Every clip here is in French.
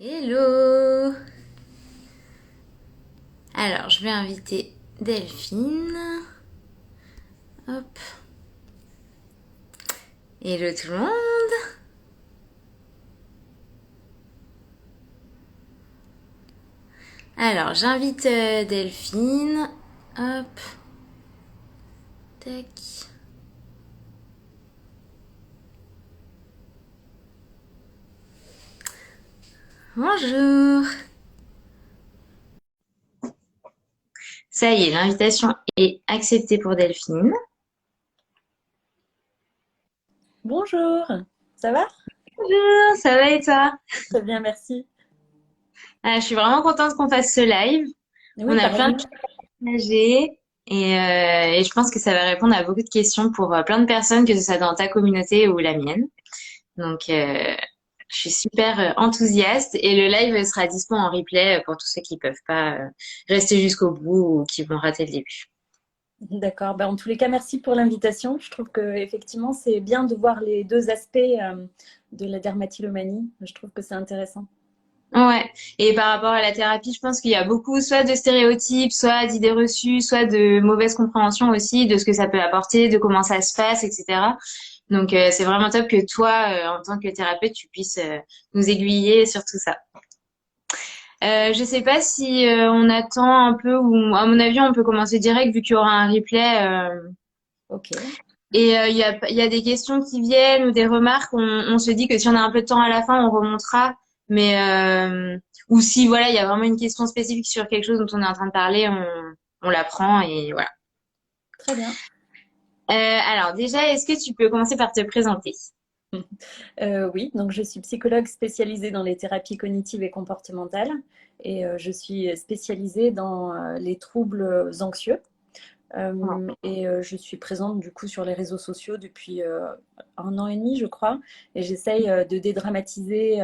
Hello! Alors, je vais inviter Delphine. Hop. Hello tout le monde! Alors, j'invite Delphine. Hop. Tac. Bonjour! Ça y est, l'invitation est acceptée pour Delphine. Bonjour, ça va? Bonjour, ça va et toi? Très bien, merci. Je suis vraiment contente qu'on fasse ce live. On Oui, a plein de pareillement. choses à partager et je pense que ça va répondre à beaucoup de questions pour plein de personnes, que ce soit dans ta communauté ou la mienne. Donc, je suis super enthousiaste et le live sera dispo en replay pour tous ceux qui peuvent pas rester jusqu'au bout ou qui vont rater le début. D'accord. Ben, en tous les cas, merci pour l'invitation. Je trouve que effectivement, c'est bien de voir les deux aspects de la dermatillomanie. Je trouve que c'est intéressant. Ouais. Et par rapport à la thérapie, je pense qu'il y a beaucoup soit de stéréotypes, soit d'idées reçues, soit de mauvaise compréhension aussi de ce que ça peut apporter, de comment ça se passe, etc. Donc, c'est vraiment top que toi, en tant que thérapeute, tu puisses nous aiguiller sur tout ça. Je sais pas si on attend un peu ou à mon avis on peut commencer direct vu qu'il y aura un replay. Ok. Et il y a des questions qui viennent ou des remarques. On se dit que si on a un peu de temps à la fin, on remontera. Mais ou si voilà, il y a vraiment une question spécifique sur quelque chose dont on est en train de parler, on la prend et voilà. Très bien. Alors déjà, est-ce que tu peux commencer par te présenter? Oui, donc je suis psychologue spécialisée dans les thérapies cognitives et comportementales et je suis spécialisée dans les troubles anxieux. Je suis présente du coup sur les réseaux sociaux depuis 1 an et demi, je crois. Et j'essaye de dédramatiser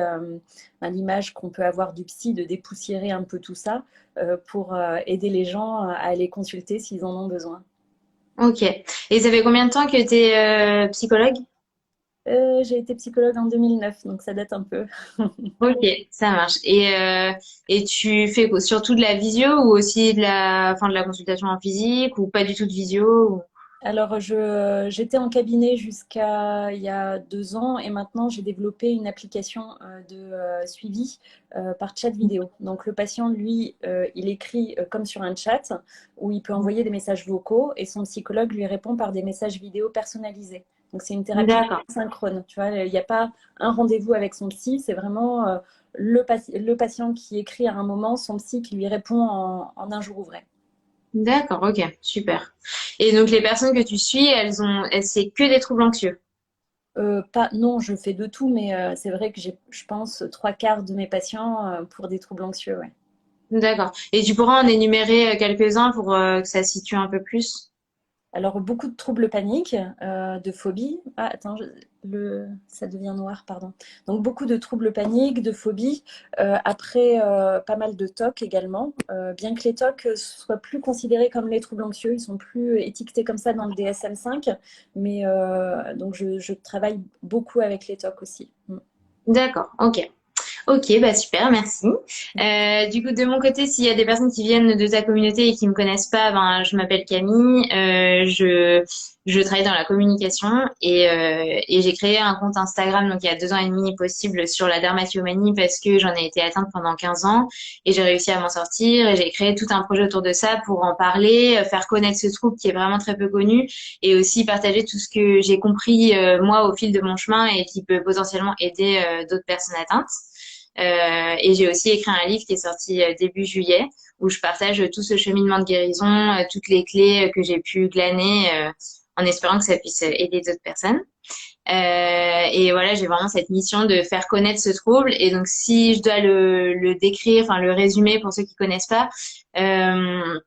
l'image qu'on peut avoir du psy, de dépoussiérer un peu tout ça pour aider les gens à aller consulter s'ils en ont besoin. Ok. Et ça fait combien de temps que tu es psychologue? J'ai été psychologue en 2009, donc ça date un peu. Ok, ça marche. Et tu fais quoi, surtout de la visio ou aussi enfin, de la consultation en physique ou pas du tout de visio Alors, j'étais en cabinet jusqu'à il y a 2 ans et maintenant j'ai développé une application de suivi par chat vidéo. Donc, le patient, lui, il écrit comme sur un chat où il peut envoyer des messages vocaux et son psychologue lui répond par des messages vidéo personnalisés. Donc, c'est une thérapie D'accord. synchrone. Tu vois, il n'y a pas un rendez-vous avec son psy, c'est vraiment le patient qui écrit à un moment, son psy qui lui répond en un jour ouvré. D'accord, ok, super. Et donc les personnes que tu suis, c'est que des troubles anxieux. Pas, non, je fais de tout, mais c'est vrai que j'ai, je pense, trois quarts de mes patients pour des troubles anxieux, ouais. D'accord. Et tu pourras en énumérer quelques-uns pour que ça se situe un peu plus. Alors, beaucoup de troubles paniques, de phobies. Ah, attends, ça devient noir, pardon. Donc, beaucoup de troubles paniques, de phobies. Après, pas mal de TOC également. Bien que les TOC soient plus considérés comme les troubles anxieux, ils sont plus étiquetés comme ça dans le DSM-5. Mais donc, je travaille beaucoup avec les TOC aussi. Mm. D'accord, ok. Ok, bah super, merci. Du coup, de mon côté, s'il y a des personnes qui viennent de ta communauté et qui me connaissent pas, ben, je m'appelle Camille, je travaille dans la communication et j'ai créé un compte Instagram donc il y a 2 ans et demi possible sur la dermatillomanie parce que j'en ai été atteinte pendant 15 ans et j'ai réussi à m'en sortir et j'ai créé tout un projet autour de ça pour en parler, faire connaître ce trouble qui est vraiment très peu connu et aussi partager tout ce que j'ai compris moi au fil de mon chemin et qui peut potentiellement aider d'autres personnes atteintes. Et j'ai aussi écrit un livre qui est sorti début juillet où je partage tout ce cheminement de guérison, toutes les clés que j'ai pu glaner en espérant que ça puisse aider d'autres personnes. Et voilà, j'ai vraiment cette mission de faire connaître ce trouble. Et donc, si je dois le décrire, enfin le résumer pour ceux qui connaissent pas, euh,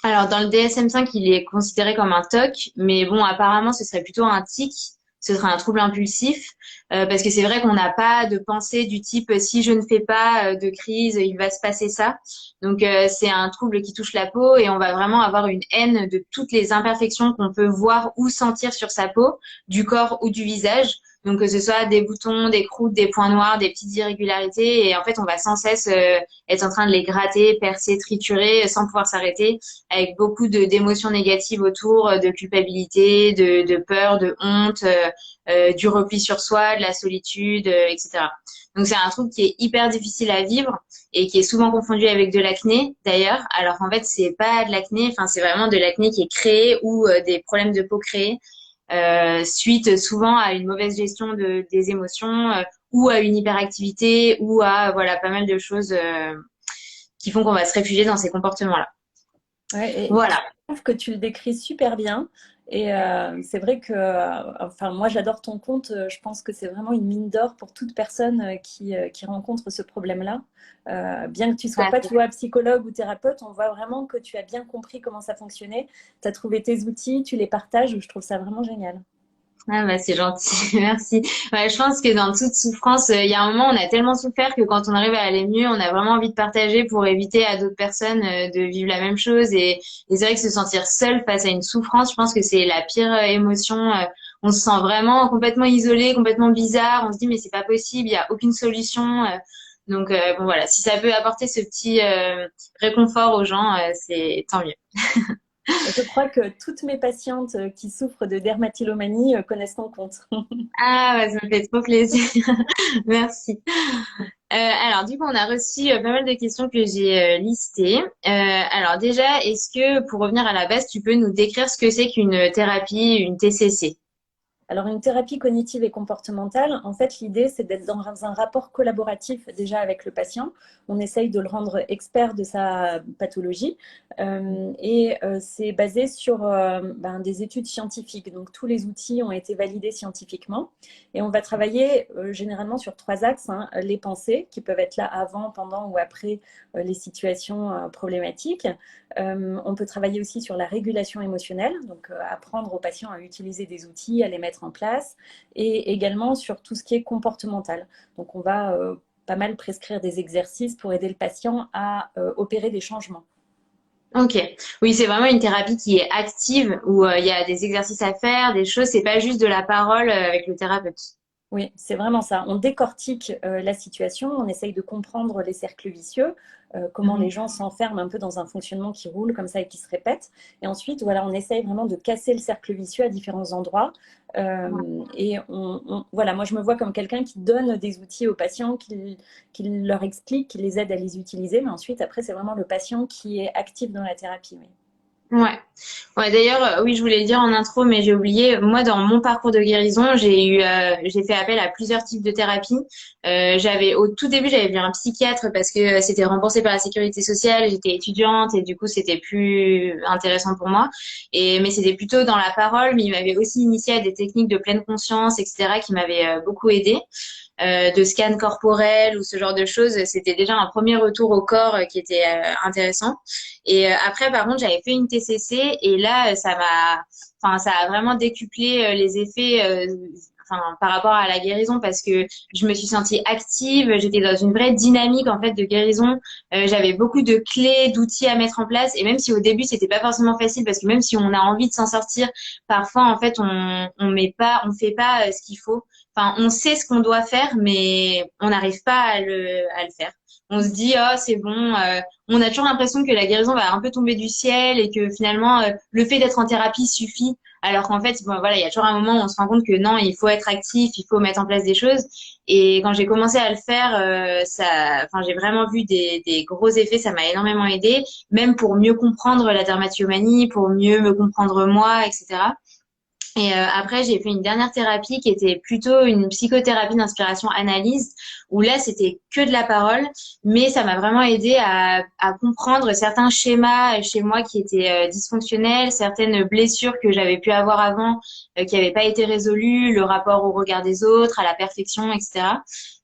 alors, dans le DSM-5, il est considéré comme un TOC, mais bon, apparemment, ce serait plutôt un tic, ce serait un trouble impulsif, parce que c'est vrai qu'on n'a pas de pensée du type si je ne fais pas de crise, il va se passer ça. Donc, c'est un trouble qui touche la peau et on va vraiment avoir une haine de toutes les imperfections qu'on peut voir ou sentir sur sa peau, du corps ou du visage. Donc que ce soit des boutons, des croûtes, des points noirs, des petites irrégularités, et en fait on va sans cesse être en train de les gratter, percer, triturer sans pouvoir s'arrêter, avec beaucoup de d'émotions négatives autour, de culpabilité, de peur, de honte, du repli sur soi, de la solitude, etc. Donc c'est un truc qui est hyper difficile à vivre et qui est souvent confondu avec de l'acné d'ailleurs, alors qu'en fait c'est pas de l'acné, enfin c'est vraiment de l'acné qui est créé ou des problèmes de peau créés suite souvent à une mauvaise gestion des émotions ou à une hyperactivité ou à voilà pas mal de choses qui font qu'on va se réfugier dans ces comportements-là. Ouais, et je Voilà. trouve que tu le décris super bien. Et c'est vrai que, enfin, moi j'adore ton compte. Je pense que c'est vraiment une mine d'or pour toute personne qui rencontre ce problème-là. Bien que tu sois Ouais, pas, tu vois, psychologue ou thérapeute, on voit vraiment que tu as bien compris comment ça fonctionnait. Tu as trouvé tes outils, tu les partages. Je trouve ça vraiment génial. ah bah c'est gentil, merci. Ouais, je pense que dans toute souffrance, il y a un moment, on a tellement souffert que quand on arrive à aller mieux, on a vraiment envie de partager pour éviter à d'autres personnes de vivre la même chose. Et c'est vrai que se sentir seul face à une souffrance, je pense que c'est la pire émotion. On se sent vraiment complètement isolé, complètement bizarre. On se dit mais c'est pas possible, il y a aucune solution. Donc bon voilà, si ça peut apporter ce petit réconfort aux gens, c'est tant mieux. Je crois que toutes mes patientes qui souffrent de dermatillomanie connaissent ton compte. Ah, ouais, ça me fait trop plaisir. Merci. Alors, du coup, on a reçu pas mal de questions que j'ai listées. Alors déjà, est-ce que, pour revenir à la base, tu peux nous décrire ce que c'est qu'une thérapie, une TCC? Alors, une thérapie cognitive et comportementale, en fait, l'idée, c'est d'être dans un rapport collaboratif déjà avec le patient. On essaye de le rendre expert de sa pathologie c'est basé sur des études scientifiques. Donc, tous les outils ont été validés scientifiquement et on va travailler généralement sur trois axes, hein. Les pensées qui peuvent être là avant, pendant ou après les situations problématiques. On peut travailler aussi sur la régulation émotionnelle, donc apprendre aux patients à utiliser des outils, à les mettre en place, et également sur tout ce qui est comportemental. Donc on va pas mal prescrire des exercices pour aider le patient à opérer des changements. Ok. Oui, c'est vraiment une thérapie qui est active, où il y a des exercices à faire, des choses, c'est pas juste de la parole avec le thérapeute. Oui, c'est vraiment ça. On décortique la situation, on essaye de comprendre les cercles vicieux, comment les Mhm. gens s'enferment un peu dans un fonctionnement qui roule comme ça et qui se répète. Et ensuite, voilà, on essaye vraiment de casser le cercle vicieux à différents endroits. Voilà, moi je me vois comme quelqu'un qui donne des outils aux patients, qui leur explique, qui les aide à les utiliser. Mais ensuite, après, c'est vraiment le patient qui est actif dans la thérapie. Oui. Ouais. Ouais, d'ailleurs, oui, je voulais le dire en intro, mais j'ai oublié. Moi, dans mon parcours de guérison, j'ai fait appel à plusieurs types de thérapies. Au tout début, j'avais vu un psychiatre parce que c'était remboursé par la sécurité sociale. J'étais étudiante et du coup, c'était plus intéressant pour moi. Mais c'était plutôt dans la parole, mais il m'avait aussi initié à des techniques de pleine conscience, etc., qui m'avaient beaucoup aidé. De scan corporel ou ce genre de choses, c'était déjà un premier retour au corps qui était intéressant. Et après, par contre, j'avais fait une TCC et là, enfin, ça a vraiment décuplé les effets. Enfin, par rapport à la guérison parce que je me suis sentie active, j'étais dans une vraie dynamique en fait de guérison. J'avais beaucoup de clés, d'outils à mettre en place et même si au début c'était pas forcément facile parce que même si on a envie de s'en sortir, parfois en fait on fait pas ce qu'il faut. Enfin, on sait ce qu'on doit faire, mais on n'arrive pas à le faire. On se dit, oh, c'est bon. On a toujours l'impression que la guérison va un peu tomber du ciel et que finalement, le fait d'être en thérapie suffit. Alors qu'en fait, bon, voilà, il y a toujours un moment où on se rend compte que non, il faut être actif, il faut mettre en place des choses. Et quand j'ai commencé à le faire, enfin, j'ai vraiment vu des gros effets. Ça m'a énormément aidé, même pour mieux comprendre la dermatillomanie, pour mieux me comprendre moi, etc. Et après, j'ai fait une dernière thérapie qui était plutôt une psychothérapie d'inspiration analyse, où là, c'était que de la parole, mais ça m'a vraiment aidé à comprendre certains schémas chez moi qui étaient dysfonctionnels, certaines blessures que j'avais pu avoir avant qui n'avaient pas été résolues, le rapport au regard des autres, à la perfection, etc.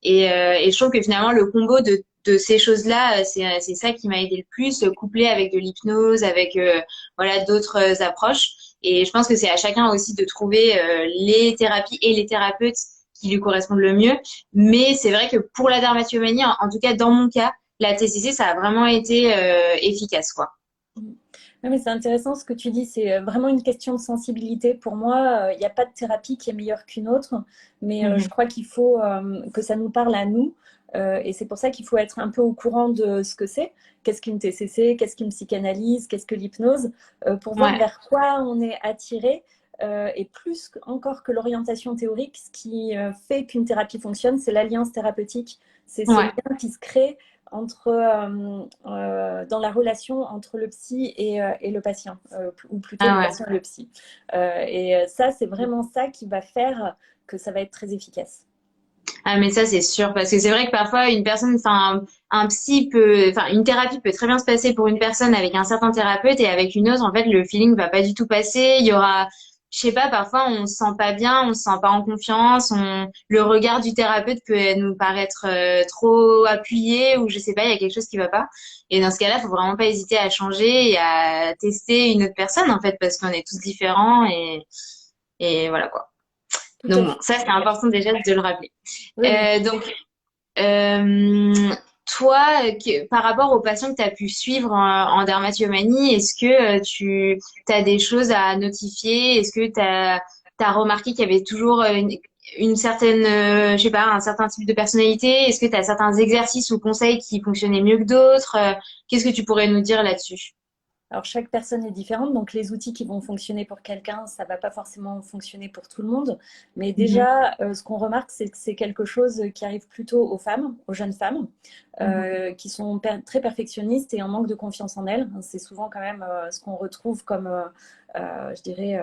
Et je trouve que finalement, le combo de ces choses-là, c'est ça qui m'a aidé le plus, couplé avec de l'hypnose, avec voilà d'autres approches. Et je pense que c'est à chacun aussi de trouver les thérapies et les thérapeutes qui lui correspondent le mieux. Mais c'est vrai que pour la dermatillomanie, en tout cas dans mon cas, la TCC, ça a vraiment été efficace, quoi. Ouais, mais c'est intéressant ce que tu dis, c'est vraiment une question de sensibilité. Pour moi, il n'y a pas de thérapie qui est meilleure qu'une autre, mais je Mhm. crois qu'il faut que ça nous parle à nous. Et c'est pour ça qu'il faut être un peu au courant de ce que c'est. Qu'est-ce qu'une TCC, qu'est-ce qu'une psychanalyse, qu'est-ce que l'hypnose, pour voir Ouais, vers quoi on est attiré. Et encore que l'orientation théorique, ce qui fait qu'une thérapie fonctionne, c'est l'alliance thérapeutique. C'est ce ouais, lien qui se crée dans la relation entre le psy et le patient, ou plutôt le ah patient et le psy. Et ça, c'est vraiment ça qui va faire que ça va être très efficace. Ah, mais ça, c'est sûr, parce que c'est vrai que parfois, une personne, enfin, un psy peut, enfin, une thérapie peut très bien se passer pour une personne avec un certain thérapeute et avec une autre, en fait, le feeling va pas du tout passer. Il y aura, je sais pas, parfois, on se sent pas bien, on se sent pas en confiance, le regard du thérapeute peut nous paraître trop appuyé ou je sais pas, il y a quelque chose qui va pas. Et dans ce cas-là, faut vraiment pas hésiter à changer et à tester une autre personne, en fait, parce qu'on est tous différents et voilà, quoi. Tout Donc à bon, fait. ça, c'est important déjà de le rappeler. Oui, oui. Donc, euh, toi, par rapport aux patients que tu as pu suivre en dermatillomanie, est-ce que tu as des choses à notifier? Est-ce que tu as remarqué qu'il y avait toujours une certaine, je sais pas, un certain type de personnalité? Est-ce que tu as certains exercices ou conseils qui fonctionnaient mieux que d'autres? Qu'est-ce que tu pourrais nous dire là-dessus? Alors, chaque personne est différente, donc les outils qui vont fonctionner pour quelqu'un, ça va pas forcément fonctionner pour tout le monde. Mais Mhm, déjà, ce qu'on remarque, c'est que c'est quelque chose qui arrive plutôt aux femmes, aux jeunes femmes, mhm. qui sont très perfectionnistes et en manque de confiance en elles. C'est souvent quand même ce qu'on retrouve comme, je dirais,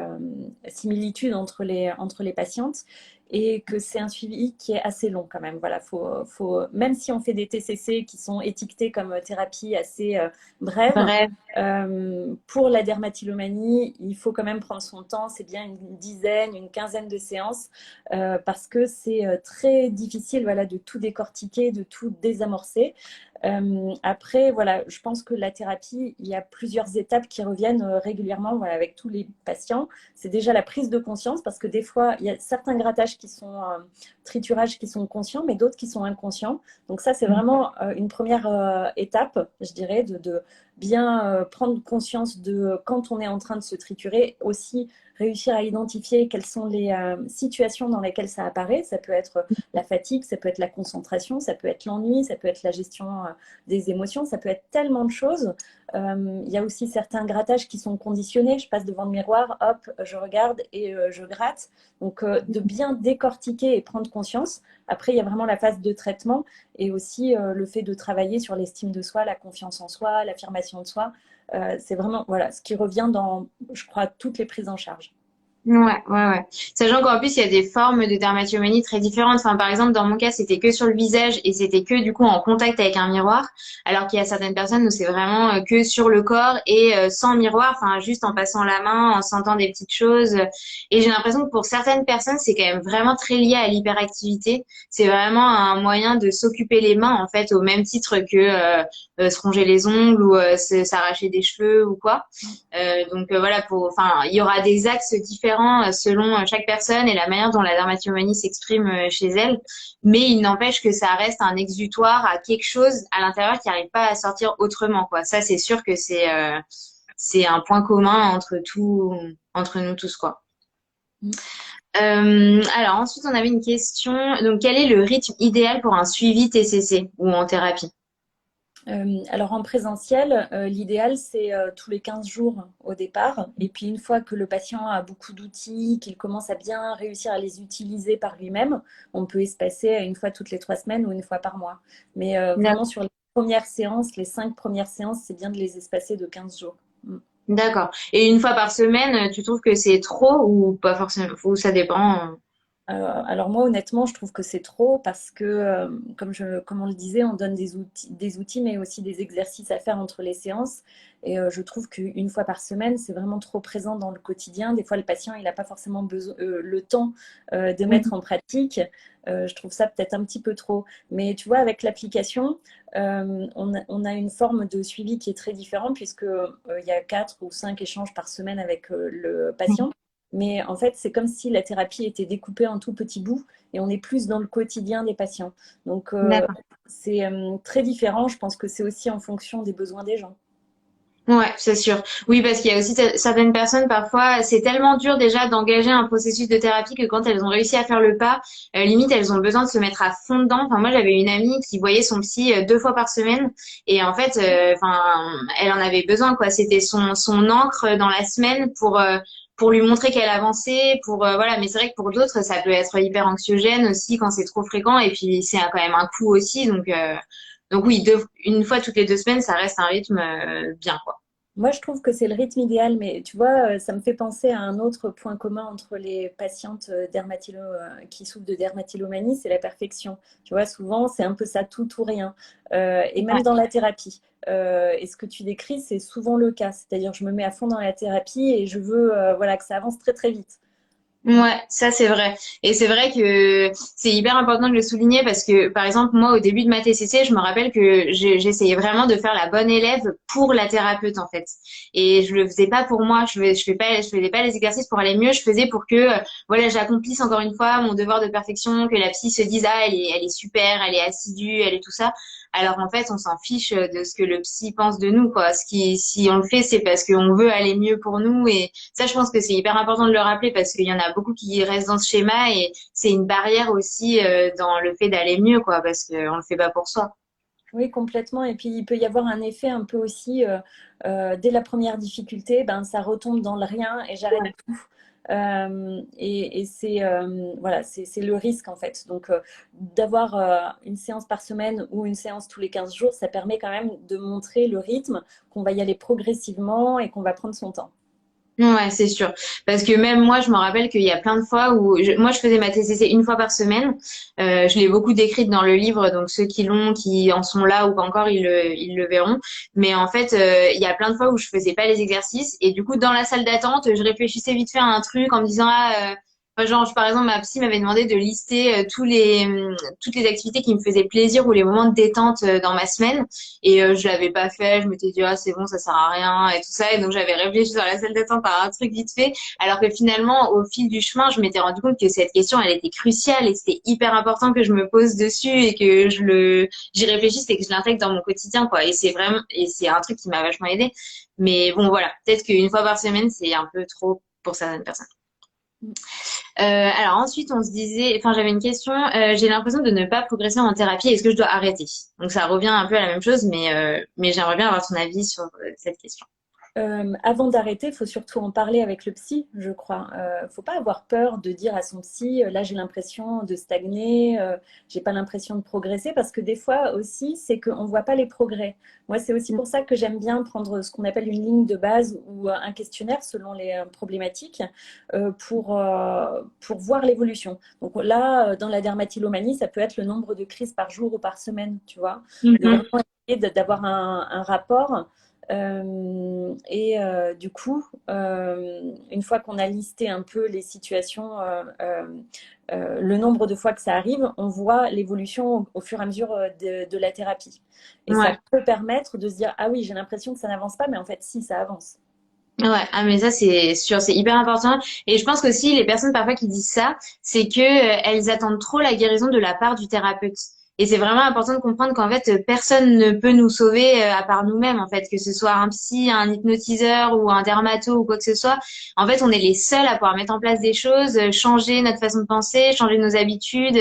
similitude entre les patientes. Et que c'est un suivi qui est assez long quand même. Voilà, même si on fait des TCC qui sont étiquetés comme thérapie assez brève, Bref. pour la dermatillomanie, il faut quand même prendre son temps. C'est bien une dizaine, une quinzaine de séances parce que c'est très difficile, voilà, de tout décortiquer, de tout désamorcer. Après, voilà, je pense que la thérapie, il y a plusieurs étapes qui reviennent régulièrement, voilà, avec tous les patients. C'est déjà la prise de conscience parce que des fois, il y a certains grattages qui sont triturages qui sont conscients, mais d'autres qui sont inconscients. Donc ça, c'est vraiment une première étape, je dirais, de bien prendre conscience de quand on est en train de se triturer, aussi réussir à identifier quelles sont les situations dans lesquelles ça apparaît. Ça peut être la fatigue, ça peut être la concentration, ça peut être l'ennui, ça peut être la gestion des émotions, ça peut être tellement de choses. Il y a aussi certains grattages qui sont conditionnés. Je passe devant le miroir, hop, je regarde et je gratte. Donc, de bien décortiquer et prendre conscience. Après, il y a vraiment la phase de traitement et aussi le fait de travailler sur l'estime de soi, la confiance en soi, l'affirmation de soi. C'est vraiment voilà, ce qui revient dans, je crois, toutes les prises en charge. Ouais, ouais, ouais. Sachant qu'en plus, il y a des formes de dermatillomanie très différentes. Enfin, par exemple, dans mon cas, c'était que sur le visage et c'était que, du coup, en contact avec un miroir. Alors qu'il y a certaines personnes où c'est vraiment que sur le corps et sans miroir, enfin, juste en passant la main, en sentant des petites choses. Et j'ai l'impression que pour certaines personnes, c'est quand même vraiment très lié à l'hyperactivité. C'est vraiment un moyen de s'occuper les mains, en fait, au même titre que se ronger les ongles ou s'arracher des cheveux ou quoi. Donc voilà, enfin, il y aura des axes différents selon chaque personne et la manière dont la dermatillomanie s'exprime chez elle. Mais il n'empêche que ça reste un exutoire à quelque chose à l'intérieur qui n'arrive pas à sortir autrement, quoi. Ça, c'est sûr que c'est un point commun entre nous tous, quoi. Alors ensuite, on avait une question. Donc, quel est le rythme idéal pour un suivi TCC ou en thérapie? Alors en présentiel, l'idéal c'est tous les 15 jours au départ. Et puis une fois que le patient a beaucoup d'outils, qu'il commence à bien réussir à les utiliser par lui-même, on peut espacer une fois toutes les 3 semaines ou une fois par mois. Mais vraiment sur les premières séances, les 5 premières séances, c'est bien de les espacer de 15 jours. Mm. D'accord. Et une fois par semaine, tu trouves que c'est trop ou pas forcément, ou ça dépend? Alors moi, honnêtement, je trouve que c'est trop parce que, comme on le disait, on donne des outils, mais aussi des exercices à faire entre les séances. Et je trouve qu'une fois par semaine, c'est vraiment trop présent dans le quotidien. Des fois, le patient, il n'a pas forcément besoin, le temps de mettre en pratique. Je trouve ça peut-être un petit peu trop. Mais tu vois, avec l'application, on a une forme de suivi qui est très différente puisque il y a 4 ou 5 échanges par semaine avec le patient. Mais en fait, c'est comme si la thérapie était découpée en tout petits bouts et on est plus dans le quotidien des patients. Donc, D'accord. c'est très différent. Je pense que c'est aussi en fonction des besoins des gens. Ouais, c'est sûr. Oui, parce qu'il y a aussi certaines personnes, parfois, c'est tellement dur déjà d'engager un processus de thérapie que quand elles ont réussi à faire le pas, limite, elles ont besoin de se mettre à fond dedans. Enfin, moi, j'avais une amie qui voyait son psy 2 fois par semaine et en fait, enfin, elle en avait besoin, quoi. C'était son encre dans la semaine pour lui montrer qu'elle avançait, voilà. Mais c'est vrai que pour d'autres, ça peut être hyper anxiogène aussi quand c'est trop fréquent et puis c'est quand même un coût aussi. Donc oui, une fois toutes les 2 semaines, ça reste un rythme bien, quoi. Moi, je trouve que c'est le rythme idéal, mais tu vois, ça me fait penser à un autre point commun entre les patientes qui souffrent de dermatillomanie, c'est la perfection. Tu vois, souvent, c'est un peu ça, tout ou rien. Et même Ouais. dans la thérapie. Et ce que tu décris, c'est souvent le cas. C'est-à-dire, je me mets à fond dans la thérapie et je veux voilà, que ça avance très, très vite. Ouais, ça c'est vrai. Et c'est vrai que c'est hyper important de le souligner parce que, par exemple, moi, au début de ma TCC, je me rappelle que j'essayais vraiment de faire la bonne élève pour la thérapeute, en fait. Et je le faisais pas pour moi. Je faisais pas les exercices pour aller mieux. Je faisais pour que, voilà, j'accomplisse encore une fois mon devoir de perfection, que la psy se dise, ah, elle est super, elle est assidue, elle est tout ça. Alors en fait, on s'en fiche de ce que le psy pense de nous, quoi. Si on le fait, c'est parce qu'on veut aller mieux pour nous et ça, je pense que c'est hyper important de le rappeler parce qu'il y en a beaucoup qui restent dans ce schéma et c'est une barrière aussi dans le fait d'aller mieux, quoi, parce qu'on le fait pas pour soi. Oui, complètement. Et puis, il peut y avoir un effet un peu aussi, dès la première difficulté, ben, ça retombe dans le rien et j'arrête tout. Et c'est voilà, c'est le risque en fait. Donc, d'avoir une séance par semaine ou une séance tous les 15 jours, ça permet quand même de montrer le rythme, qu'on va y aller progressivement et qu'on va prendre son temps. Ouais, c'est sûr. Parce que même moi, je me rappelle qu'il y a plein de fois où moi, je faisais ma TCC une fois par semaine. Je l'ai beaucoup décrite dans le livre, donc ceux qui l'ont, qui en sont là ou pas encore, ils le verront. Mais en fait, il y a plein de fois où je faisais pas les exercices et du coup, dans la salle d'attente, je réfléchissais vite fait à un truc en me disant genre, par exemple, ma psy m'avait demandé de lister toutes les activités qui me faisaient plaisir ou les moments de détente dans ma semaine. Et je l'avais pas fait, je m'étais dit ah c'est bon, ça sert à rien et tout ça. Et donc j'avais réfléchi dans la salle d'attente à un truc vite fait, alors que finalement au fil du chemin, je m'étais rendu compte que cette question elle était cruciale et c'était hyper important que je me pose dessus et que j'y réfléchisse et que je l'intègre dans mon quotidien, quoi. Et c'est un truc qui m'a vachement aidé. Mais bon voilà, peut-être qu'une fois par semaine c'est un peu trop pour certaines personnes. Alors ensuite, on se disait, enfin j'avais une question. J'ai l'impression de ne pas progresser en thérapie. Est-ce que je dois arrêter? Donc ça revient un peu à la même chose, mais j'aimerais bien avoir ton avis sur cette question. Avant d'arrêter, il faut surtout en parler avec le psy, je crois. Faut pas avoir peur de dire à son psy, là j'ai l'impression de stagner, j'ai pas l'impression de progresser, parce que des fois aussi, c'est qu'on voit pas les progrès. Moi, c'est aussi pour ça que j'aime bien prendre ce qu'on appelle une ligne de base ou un questionnaire selon les problématiques pour voir l'évolution. Donc là, dans la dermatillomanie, ça peut être le nombre de crises par jour ou par semaine, tu vois, de Mhm. vraiment essayer d'avoir un rapport. Du coup, une fois qu'on a listé un peu les situations, le nombre de fois que ça arrive, on voit l'évolution au fur et à mesure de la thérapie. Et ça Ouais, peut permettre de se dire, ah oui, j'ai l'impression que ça n'avance pas, mais en fait, si, ça avance. ouais. Ah mais ça c'est sûr, c'est hyper important. Et je pense qu'aussi les personnes parfois qui disent ça, c'est que elles attendent trop la guérison de la part du thérapeute. Et c'est vraiment important de comprendre qu'en fait personne ne peut nous sauver à part nous-mêmes en fait, que ce soit un psy, un hypnotiseur ou un dermato ou quoi que ce soit. En fait, on est les seuls à pouvoir mettre en place des choses, changer notre façon de penser, changer nos habitudes.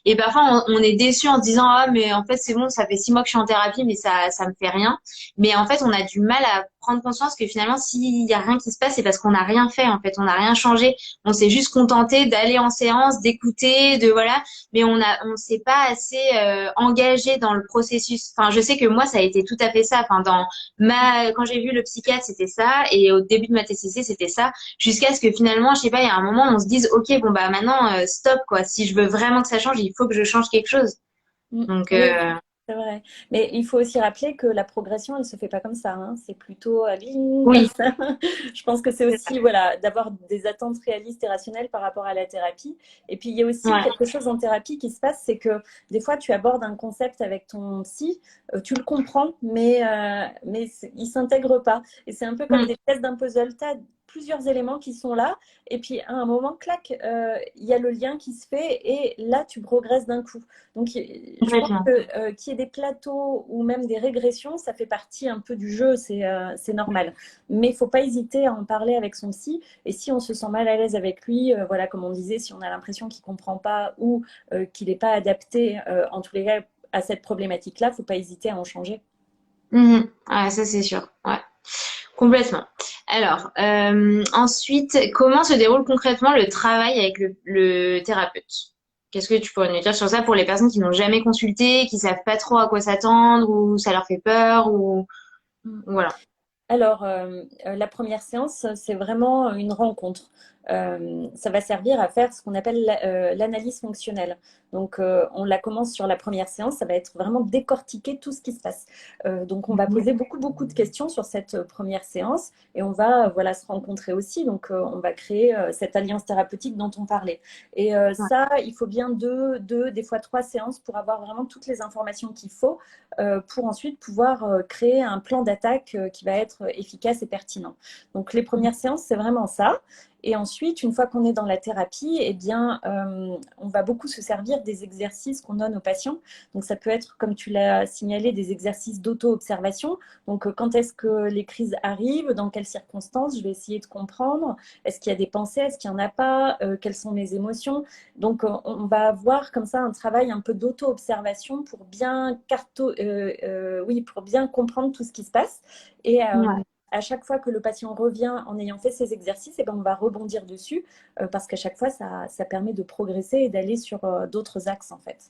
Et parfois on est déçu en se disant ah mais en fait c'est bon, ça fait 6 mois que je suis en thérapie mais ça me fait rien. Mais en fait, on a du mal à prendre conscience que finalement, s'il y a rien qui se passe, c'est parce qu'on n'a rien fait. En fait, on n'a rien changé. On s'est juste contenté d'aller en séance, d'écouter, de voilà. Mais on s'est pas assez engagé dans le processus. Enfin, je sais que moi, ça a été tout à fait ça. Enfin, quand j'ai vu le psychiatre, c'était ça, et au début de ma TCC, c'était ça. Jusqu'à ce que finalement, je sais pas, il y a un moment, on se dise, ok, bon bah maintenant, stop quoi. Si je veux vraiment que ça change, il faut que je change quelque chose. Mm. Donc, Oui, c'est vrai. Mais il faut aussi rappeler que la progression, elle ne se fait pas comme ça, hein. C'est plutôt bling, comme oui, ça. Je pense que c'est aussi voilà, d'avoir des attentes réalistes et rationnelles par rapport à la thérapie. Et puis, il y a aussi ouais. quelque chose en thérapie qui se passe, c'est que des fois, tu abordes un concept avec ton psy, tu le comprends, mais il ne s'intègre pas. Et c'est un peu comme Mm. des pièces d'un puzzle. plusieurs éléments qui sont là. Et puis, à un moment, clac, il y a le lien qui se fait et là, tu progresses d'un coup. Donc, je pense Complètement. que qu'il y ait des plateaux ou même des régressions, ça fait partie un peu du jeu, c'est normal. Mais il ne faut pas hésiter à en parler avec son psy. Et si on se sent mal à l'aise avec lui, voilà, comme on disait, si on a l'impression qu'il ne comprend pas ou qu'il n'est pas adapté, en tous les cas, à cette problématique-là, il ne faut pas hésiter à en changer. Mhm. Ouais, ça c'est sûr. Ouais, complètement. Alors, ensuite, comment se déroule concrètement le travail avec le thérapeute? Qu'est-ce que tu pourrais nous dire sur ça pour les personnes qui n'ont jamais consulté, qui savent pas trop à quoi s'attendre, ou ça leur fait peur, ou voilà. Alors, la première séance, c'est vraiment une rencontre. Ça va servir à faire ce qu'on appelle l'analyse fonctionnelle. Donc, on la commence sur la première séance, ça va être vraiment décortiquer tout ce qui se passe. Donc, on va poser beaucoup de questions sur cette première séance et on va voilà, se rencontrer aussi. Donc, on va créer cette alliance thérapeutique dont on parlait. Et Ouais. ça, il faut bien des fois trois séances pour avoir vraiment toutes les informations qu'il faut pour ensuite pouvoir créer un plan d'attaque qui va être efficace et pertinent. Donc les premières séances, c'est vraiment ça. Et ensuite, une fois qu'on est dans la thérapie, eh bien, on va beaucoup se servir des exercices qu'on donne aux patients. Donc, ça peut être, comme tu l'as signalé, des exercices d'auto-observation. Donc, quand est-ce que les crises arrivent? Dans quelles circonstances? Je vais essayer de comprendre. Est-ce qu'il y a des pensées? Est-ce qu'il n'y en a pas? Quelles sont mes émotions? Donc, on va avoir comme ça un travail un peu d'auto-observation pour oui, pour bien comprendre tout ce qui se passe. Et Ouais. à chaque fois que le patient revient en ayant fait ces exercices, eh ben, on va rebondir dessus parce qu'à chaque fois, ça permet de progresser et d'aller sur d'autres axes en fait.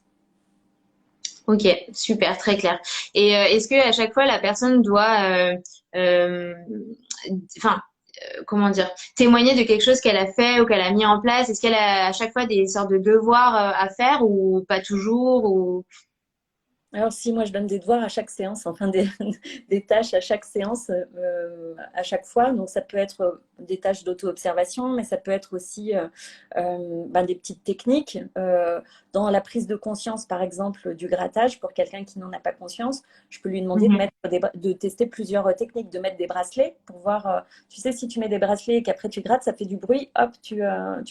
Ok, super, très clair. Et est-ce que à chaque fois la personne doit, euh, enfin, comment dire, témoigner de quelque chose qu'elle a fait ou qu'elle a mis en place? Est-ce qu'elle a à chaque fois des sortes de devoirs à faire ou pas toujours ou... Alors si moi je donne des devoirs à chaque séance, enfin des tâches à chaque séance, à chaque fois, donc ça peut être des tâches d'auto-observation, mais ça peut être aussi ben, des petites techniques. Dans la prise de conscience, par exemple, du grattage, pour quelqu'un qui n'en a pas conscience, je peux lui demander de, Mhm, mettre de tester plusieurs techniques, de mettre des bracelets pour voir, tu sais, si tu mets des bracelets et qu'après tu grattes, ça fait du bruit, hop, tu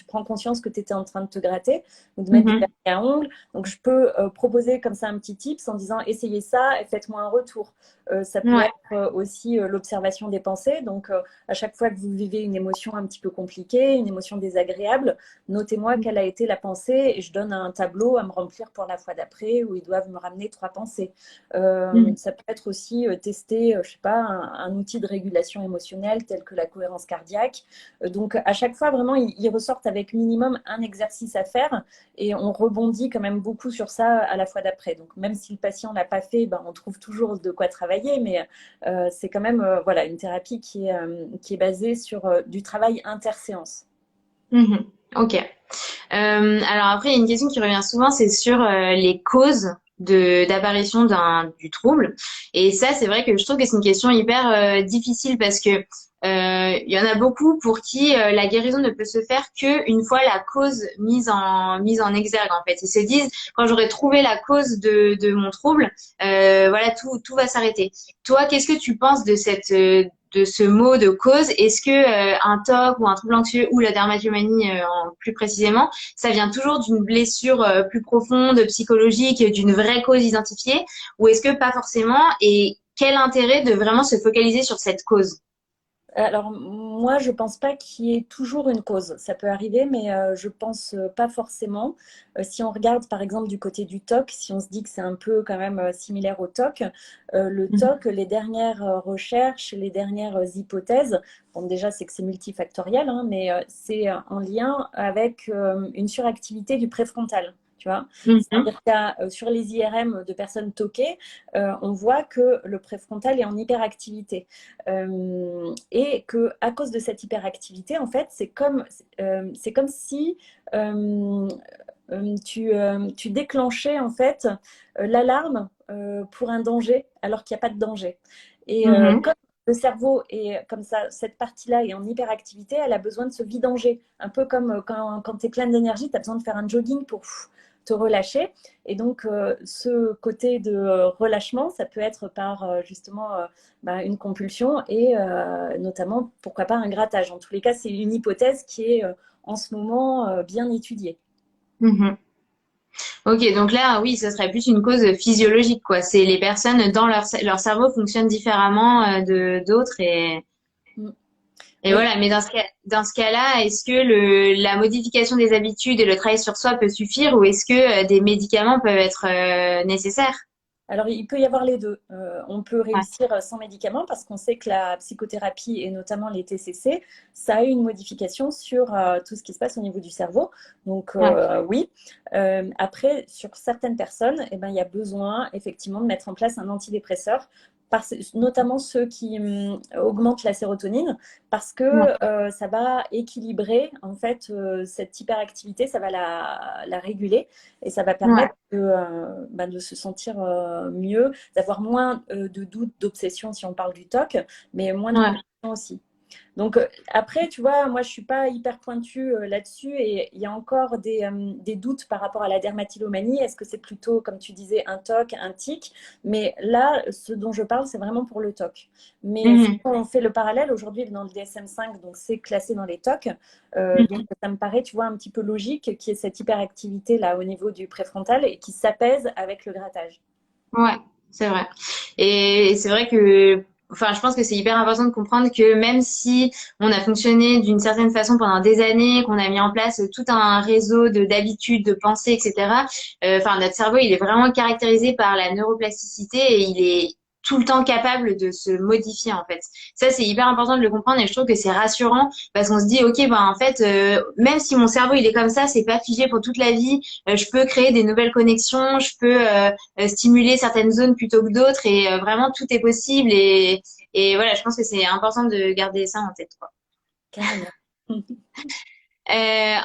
prends conscience que tu étais en train de te gratter, ou de mettre du mhm, vernis à ongles. Donc, je peux proposer comme ça un petit tips en disant essayez ça et faites-moi un retour. Ça peut ouais. être aussi l'observation des pensées. Donc, à chaque fois que vous vivez une émotion un petit peu compliquée, une émotion désagréable, notez-moi quelle a été la pensée et je donne un tableau à me remplir pour la fois d'après où ils doivent me ramener trois pensées. Mhm, Ça peut être aussi tester, je sais pas, un outil de régulation émotionnelle tel que la cohérence cardiaque. Donc, à chaque fois, vraiment, ils ressortent avec minimum un exercice à faire et on rebondit quand même beaucoup sur ça à la fois d'après. Donc même si le patient l'a pas fait, ben, on trouve toujours de quoi travailler, mais c'est quand même voilà, une thérapie qui est basée sur du travail interséance. mhm. Ok. Alors après, il y a une question qui revient souvent, c'est sur les causes de d'apparition du trouble. Et ça, c'est vrai que je trouve que c'est une question hyper difficile parce que il y en a beaucoup pour qui la guérison ne peut se faire que une fois la cause mise en exergue en fait. Ils se disent quand j'aurai trouvé la cause de mon trouble, voilà tout va s'arrêter. Toi, qu'est-ce que tu penses de ce mot de cause? Est-ce que un TOC ou un trouble anxieux ou la dermatomanie plus précisément, ça vient toujours d'une blessure plus profonde, psychologique, d'une vraie cause identifiée, ou est-ce que pas forcément? Et quel intérêt de vraiment se focaliser sur cette cause? Alors, moi, je pense pas qu'il y ait toujours une cause. Ça peut arriver, mais je pense pas forcément. Si on regarde, par exemple, du côté du TOC, si on se dit que c'est un peu quand même similaire au TOC, le TOC, les dernières recherches, les dernières hypothèses, bon, déjà, c'est que c'est multifactoriel, hein, mais c'est en lien avec une suractivité du préfrontal. Tu vois, Mhm. c'est-à-dire que sur les IRM de personnes toquées, on voit que le préfrontal est en hyperactivité. Et que à cause de cette hyperactivité, en fait, c'est comme si tu déclenchais en fait l'alarme pour un danger alors qu'il n'y a pas de danger. Et Mhm. comme le cerveau est comme ça, cette partie-là est en hyperactivité, elle a besoin de se vidanger. Un peu comme quand tu es pleine d'énergie, tu as besoin de faire un jogging pour te relâcher. Et donc, ce côté de relâchement, ça peut être par justement une compulsion et notamment, pourquoi pas, un grattage. En tous les cas, c'est une hypothèse qui est en ce moment bien étudiée. Mhm. Ok, donc là, oui, ce serait plus une cause physiologique, quoi. C'est les personnes dans leur cerveau fonctionnent différemment de d'autres Mm. et Oui. voilà. Mais dans ce cas-là, est-ce que la modification des habitudes et le travail sur soi peut suffire ou est-ce que des médicaments peuvent être nécessaires? Alors, il peut y avoir les deux. On peut Ouais, réussir sans médicaments parce qu'on sait que la psychothérapie et notamment les TCC, ça a une modification sur tout ce qui se passe au niveau du cerveau. Donc, ouais, oui. Après, sur certaines personnes, eh ben, il y a besoin effectivement de mettre en place un antidépresseur, notamment ceux qui augmentent la sérotonine, parce ouais, que ça va équilibrer en fait cette hyperactivité, ça va la réguler et ça va ouais, permettre de se sentir mieux, d'avoir moins de doutes, d'obsession si on parle du TOC, mais moins de ouais. compulsion aussi. Donc après, tu vois, moi je suis pas hyper pointue là-dessus et il y a encore des doutes par rapport à la dermatillomanie. Est-ce que c'est plutôt, comme tu disais, un TOC, un tic? Mais là, ce dont je parle, c'est vraiment pour le TOC. Mais si Mhm, on fait le parallèle, aujourd'hui dans le DSM-5, donc c'est classé dans les TOC, donc mhm. ça me paraît, tu vois, un petit peu logique qu'il y ait cette hyperactivité là au niveau du préfrontal et qui s'apaise avec le grattage. Ouais, c'est vrai. Et c'est vrai que, enfin, je pense que c'est hyper important de comprendre que même si on a fonctionné d'une certaine façon pendant des années, qu'on a mis en place tout un réseau de d'habitudes, de pensées, etc. Enfin, notre cerveau, il est vraiment caractérisé par la neuroplasticité et il est tout le temps capable de se modifier en fait. Ça, c'est hyper important de le comprendre et je trouve que c'est rassurant parce qu'on se dit, ok, ben en fait, même si mon cerveau il est comme ça, c'est pas figé pour toute la vie. Je peux créer des nouvelles connexions, je peux stimuler certaines zones plutôt que d'autres et vraiment tout est possible et voilà, je pense que c'est important de garder ça en tête, quoi. Carrément.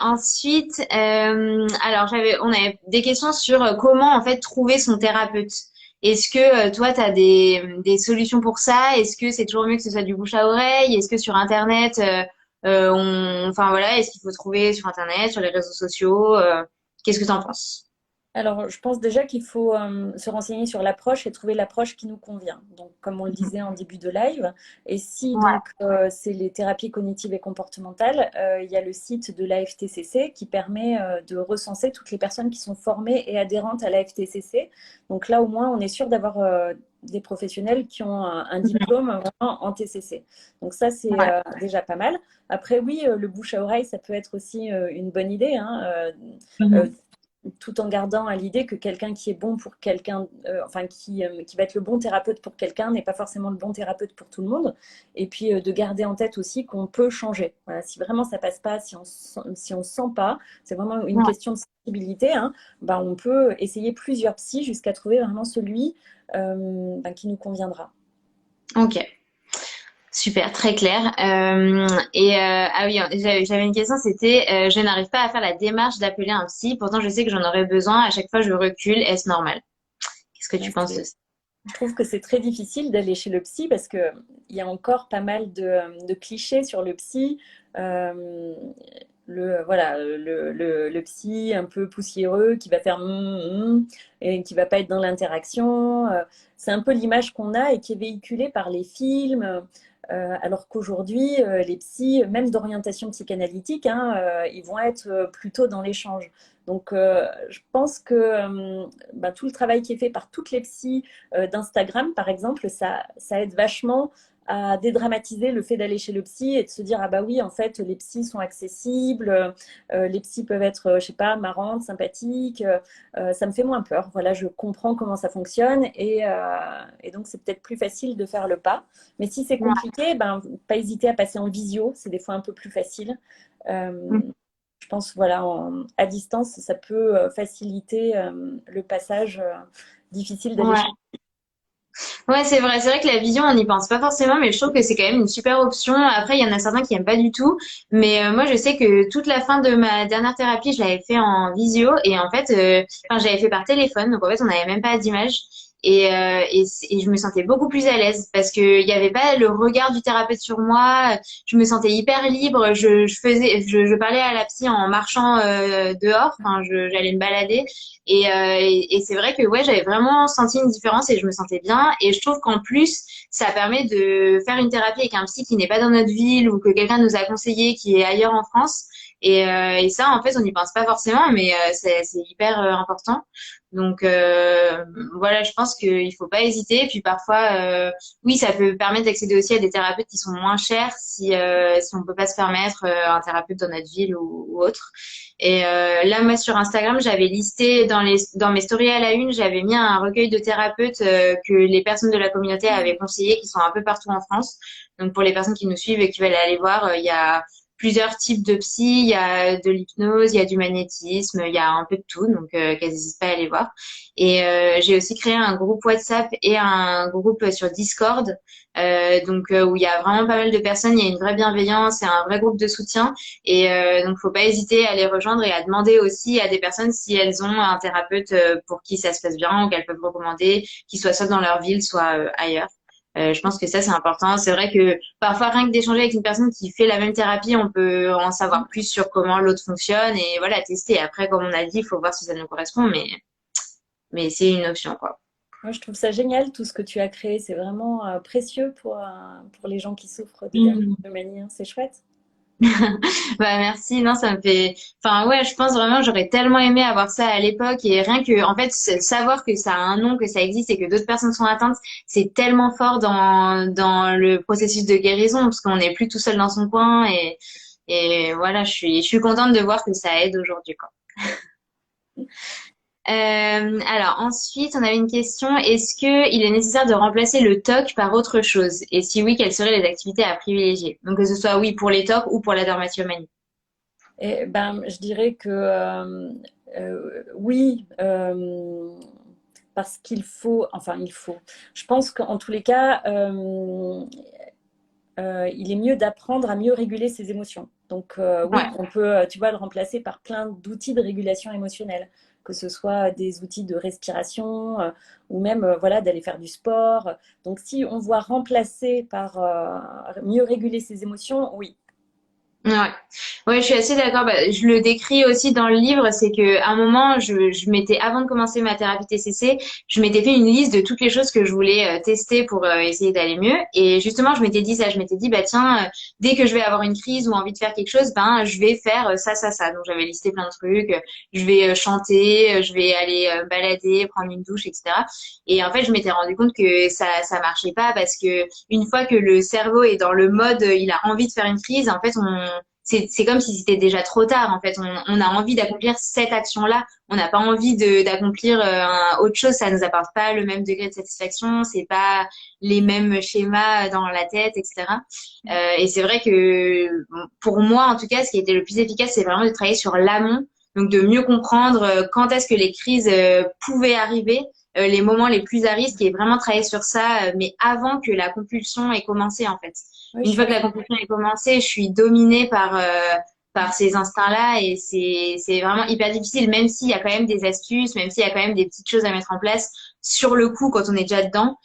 Ensuite, alors on avait des questions sur comment en fait trouver son thérapeute. Est-ce que toi, tu as des solutions pour ça? Est-ce que c'est toujours mieux que ce soit du bouche à oreille? Est-ce que sur Internet, enfin voilà, est-ce qu'il faut trouver sur Internet, sur les réseaux sociaux? Qu'est-ce que tu en penses? Alors, je pense déjà qu'il faut se renseigner sur l'approche et trouver l'approche qui nous convient. Donc, comme on le disait en début de live, et si Ouais, donc c'est les thérapies cognitives et comportementales, il y a le site de l'AFTCC qui permet de recenser toutes les personnes qui sont formées et adhérentes à l'AFTCC. Donc là, au moins, on est sûr d'avoir des professionnels qui ont un diplôme vraiment en TCC. Donc ça, c'est ouais. déjà pas mal. Après, oui, le bouche à oreille, ça peut être aussi une bonne idée, hein, euh, Mhm. tout en gardant à l'idée que quelqu'un qui est bon pour quelqu'un, enfin qui va être le bon thérapeute pour quelqu'un n'est pas forcément le bon thérapeute pour tout le monde. Et puis de garder en tête aussi qu'on peut changer. Voilà, si vraiment ça passe pas, si on sent pas, c'est vraiment une Ouais. question de sensibilité, hein, on peut essayer plusieurs psys jusqu'à trouver vraiment celui qui nous conviendra. Ok. Super, très clair. Ah oui, j'avais une question, c'était je n'arrive pas à faire la démarche d'appeler un psy, pourtant je sais que j'en aurais besoin, à chaque fois je recule, est-ce normal? Qu'est-ce que Ouais, tu penses de ça? je trouve que c'est très difficile d'aller chez le psy parce que il y a encore pas mal de clichés sur le psy. Euh, voilà, le psy un peu poussiéreux qui va faire et qui va pas être dans l'interaction. C'est un peu l'image qu'on a et qui est véhiculée par les films. Alors qu'aujourd'hui, les psys, même d'orientation psychanalytique, hein, ils vont être plutôt dans l'échange. Donc, je pense que tout le travail qui est fait par toutes les psys d'Instagram, par exemple, ça aide vachement à dédramatiser le fait d'aller chez le psy et de se dire ah bah oui en fait les psys sont accessibles, les psys peuvent être je sais pas marrantes, sympathiques, ça me fait moins peur. Voilà, je comprends comment ça fonctionne et donc c'est peut-être plus facile de faire le pas. Mais si c'est Ouais. compliqué, pas hésiter à passer en visio, c'est des fois un peu plus facile. Euh, je pense voilà à distance ça peut faciliter le passage difficile d'aller chez. Ouais. Ouais, c'est vrai que la vision, on n'y pense pas forcément, mais je trouve que c'est quand même une super option. Après, il y en a certains qui aiment pas du tout, mais moi, je sais que toute la fin de ma dernière thérapie, je l'avais fait en visio et en fait, enfin, j'avais fait par téléphone, donc en fait, on n'avait même pas d'image. et je me sentais beaucoup plus à l'aise parce que il y avait pas le regard du thérapeute sur moi. Je me sentais hyper libre. Je parlais à la psy en marchant dehors. Enfin, j'allais me balader et c'est vrai que ouais, j'avais vraiment senti une différence et je me sentais bien. Et je trouve qu'en plus, ça permet de faire une thérapie avec un psy qui n'est pas dans notre ville ou que quelqu'un nous a conseillé qui est ailleurs en France. Et ça, en fait, on n'y pense pas forcément, mais c'est hyper important. Donc voilà, je pense qu'il faut pas hésiter. Puis parfois, oui, ça peut permettre d'accéder aussi à des thérapeutes qui sont moins chers si on peut pas se permettre un thérapeute dans notre ville ou autre. Et là, moi, sur Instagram, j'avais listé dans mes stories à la une, j'avais mis un recueil de thérapeutes que les personnes de la communauté avaient conseillé, qui sont un peu partout en France. Donc pour les personnes qui nous suivent et qui veulent aller voir, il y a plusieurs types de psy, il y a de l'hypnose, il y a du magnétisme, il y a un peu de tout, donc qu'elles n'hésitent pas à aller voir. Et j'ai aussi créé un groupe WhatsApp et un groupe sur Discord, où il y a vraiment pas mal de personnes, il y a une vraie bienveillance et un vrai groupe de soutien. Et donc faut pas hésiter à les rejoindre et à demander aussi à des personnes si elles ont un thérapeute pour qui ça se passe bien ou qu'elles peuvent recommander, qui soit dans leur ville, soit ailleurs. Je pense que ça, c'est important. C'est vrai que parfois, rien que d'échanger avec une personne qui fait la même thérapie, on peut en savoir plus sur comment l'autre fonctionne et voilà, tester. Après, comme on a dit, il faut voir si ça nous correspond, mais c'est une option, quoi. Moi, je trouve ça génial, tout ce que tu as créé. C'est vraiment précieux pour les gens qui souffrent de Mm. dérmatomanie, hein. C'est chouette. Bah merci, non, ça me fait. Enfin ouais, je pense vraiment j'aurais tellement aimé avoir ça à l'époque et rien que en fait savoir que ça a un nom, que ça existe et que d'autres personnes sont atteintes, c'est tellement fort dans le processus de guérison parce qu'on n'est plus tout seul dans son coin et voilà, je suis contente de voir que ça aide aujourd'hui quoi. Alors ensuite, on avait une question. Est-ce que il est nécessaire de remplacer le TOC par autre chose? Et si oui, quelles seraient les activités à privilégier? Donc que ce soit oui pour les TOC ou pour la dermatillomanie. Et ben, je dirais que oui, parce qu'il faut, enfin il faut. Je pense qu'en tous les cas, il est mieux d'apprendre à mieux réguler ses émotions. Donc oui, Ouais. on peut, tu vois, le remplacer par plein d'outils de régulation émotionnelle, que ce soit des outils de respiration ou même voilà d'aller faire du sport. Donc si on voit remplacer par mieux réguler ses émotions, oui. Ouais, ouais, je suis assez d'accord. Bah, je le décris aussi dans le livre, c'est que à un moment, je m'étais, avant de commencer ma thérapie TCC, je m'étais fait une liste de toutes les choses que je voulais tester pour essayer d'aller mieux. Et justement, je m'étais dit ça, je m'étais dit, bah tiens, dès que je vais avoir une crise ou envie de faire quelque chose, ben je vais faire ça, ça, ça. Donc j'avais listé plein de trucs. Je vais chanter, je vais aller balader, prendre une douche, etc. Et en fait, je m'étais rendu compte que ça marchait pas parce que une fois que le cerveau est dans le mode, il a envie de faire une crise, en fait, c'est comme si c'était déjà trop tard. En fait, on a envie d'accomplir cette action-là. On n'a pas envie d'accomplir autre chose. Ça nous apporte pas le même degré de satisfaction. C'est pas les mêmes schémas dans la tête, etc. Et c'est vrai que pour moi, en tout cas, ce qui était le plus efficace, c'est vraiment de travailler sur l'amont. Donc, de mieux comprendre quand est-ce que les crises pouvaient arriver, les moments les plus à risque et vraiment travailler sur ça, mais avant que la compulsion ait commencé, en fait. Oui, je Une suis fois que la compulsion est commencée, je suis dominée par ces instincts-là et c'est vraiment hyper difficile, même s'il y a quand même des astuces, même s'il y a quand même des petites choses à mettre en place sur le coup quand on est déjà dedans.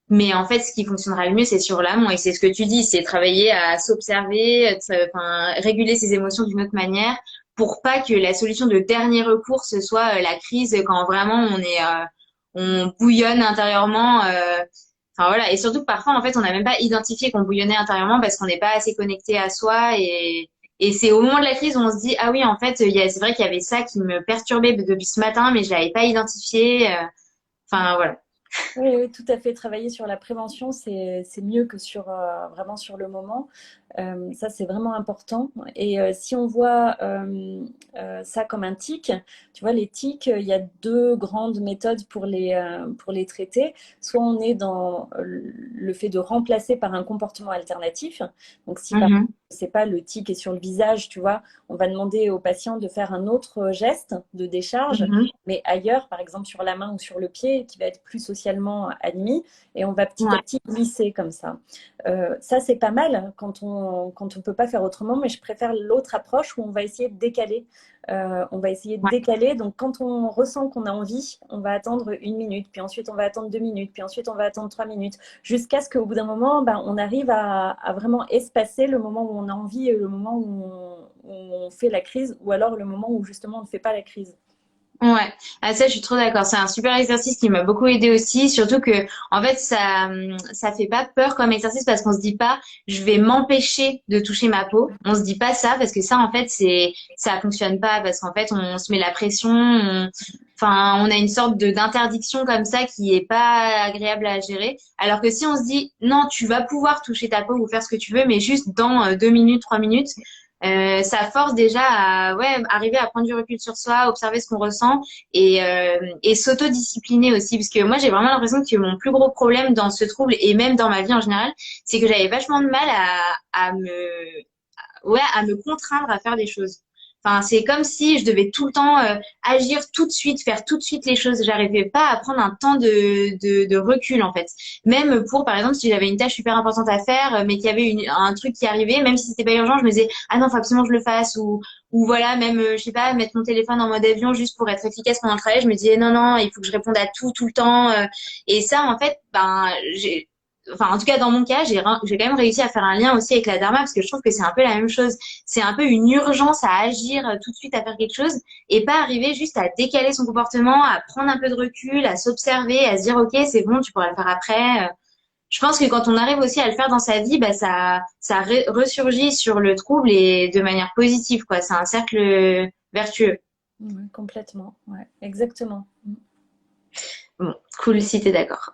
Mais en fait, ce qui fonctionnera le mieux, c'est sur l'amont. Et c'est ce que tu dis, c'est travailler à s'observer, enfin, réguler ses émotions d'une autre manière pour pas que la solution de dernier recours, ce soit la crise quand vraiment on bouillonne intérieurement. Enfin voilà. Et surtout que parfois, en fait, on n'a même pas identifié qu'on bouillonnait intérieurement parce qu'on n'est pas assez connecté à soi. Et c'est au moment de la crise où on se dit, ah oui, en fait, c'est vrai qu'il y avait ça qui me perturbait depuis ce matin, mais je l'avais pas identifié. Enfin voilà. Oui, oui, tout à fait. Travailler sur la prévention, c'est mieux que sur vraiment sur le moment. Ça, c'est vraiment important. Et si on voit ça comme un tic, tu vois, les tics, il y a deux grandes méthodes pour les traiter. Soit on est dans le fait de remplacer par un comportement alternatif. Donc, si par exemple, Mhm. c'est pas le tic est sur le visage, tu vois, on va demander au patient de faire un autre geste de décharge, Mhm. mais ailleurs, par exemple sur la main ou sur le pied, qui va être plus spécialement admis et on va petit à Ouais. petit glisser comme ça. Ça, c'est pas mal quand on peut pas faire autrement, mais je préfère l'autre approche où on va essayer de décaler. On va essayer de Ouais. décaler. Donc, quand on ressent qu'on a envie, on va attendre 1 minute, puis ensuite on va attendre 2 minutes, puis ensuite on va attendre 3 minutes, jusqu'à ce qu'au bout d'un moment, ben, on arrive à vraiment espacer le moment où on a envie et le moment où on fait la crise, ou alors le moment où justement on ne fait pas la crise. Ouais, ah, ça je suis trop d'accord. C'est un super exercice qui m'a beaucoup aidé aussi, surtout que en fait ça fait pas peur comme exercice parce qu'on se dit pas je vais m'empêcher de toucher ma peau. On se dit pas ça parce que ça en fait c'est ça fonctionne pas parce qu'en fait on se met la pression, enfin on a une sorte de d'interdiction comme ça qui est pas agréable à gérer. Alors que si on se dit non tu vas pouvoir toucher ta peau ou faire ce que tu veux mais juste dans 2 minutes, 3 minutes. Ça force déjà à ouais, arriver à prendre du recul sur soi, observer ce qu'on ressent et s'autodiscipliner aussi. Parce que moi, j'ai vraiment l'impression que mon plus gros problème dans ce trouble et même dans ma vie en général, c'est que j'avais vachement de mal à me contraindre à faire des choses. Enfin, c'est comme si je devais tout le temps agir tout de suite, faire tout de suite les choses. J'arrivais pas à prendre un temps de recul en fait. Même pour, par exemple, si j'avais une tâche super importante à faire, mais qu'il y avait un truc qui arrivait, même si c'était pas urgent, je me disais ah non, faut absolument que je le fasse ou voilà, même je sais pas, mettre mon téléphone en mode avion juste pour être efficace pendant le travail. Je me disais non non, il faut que je réponde à tout le temps. Et ça, en fait, ben j'ai enfin en tout cas dans mon cas j'ai quand même réussi à faire un lien aussi avec la dharma parce que je trouve que c'est un peu la même chose, c'est un peu une urgence à agir tout de suite à faire quelque chose et pas arriver juste à décaler son comportement, à prendre un peu de recul, à s'observer, à se dire ok c'est bon tu pourras le faire après. Je pense que quand on arrive aussi à le faire dans sa vie bah ça ressurgit sur le trouble et de manière positive quoi, c'est un cercle vertueux. Ouais, complètement, ouais, exactement. Bon, cool si t'es d'accord.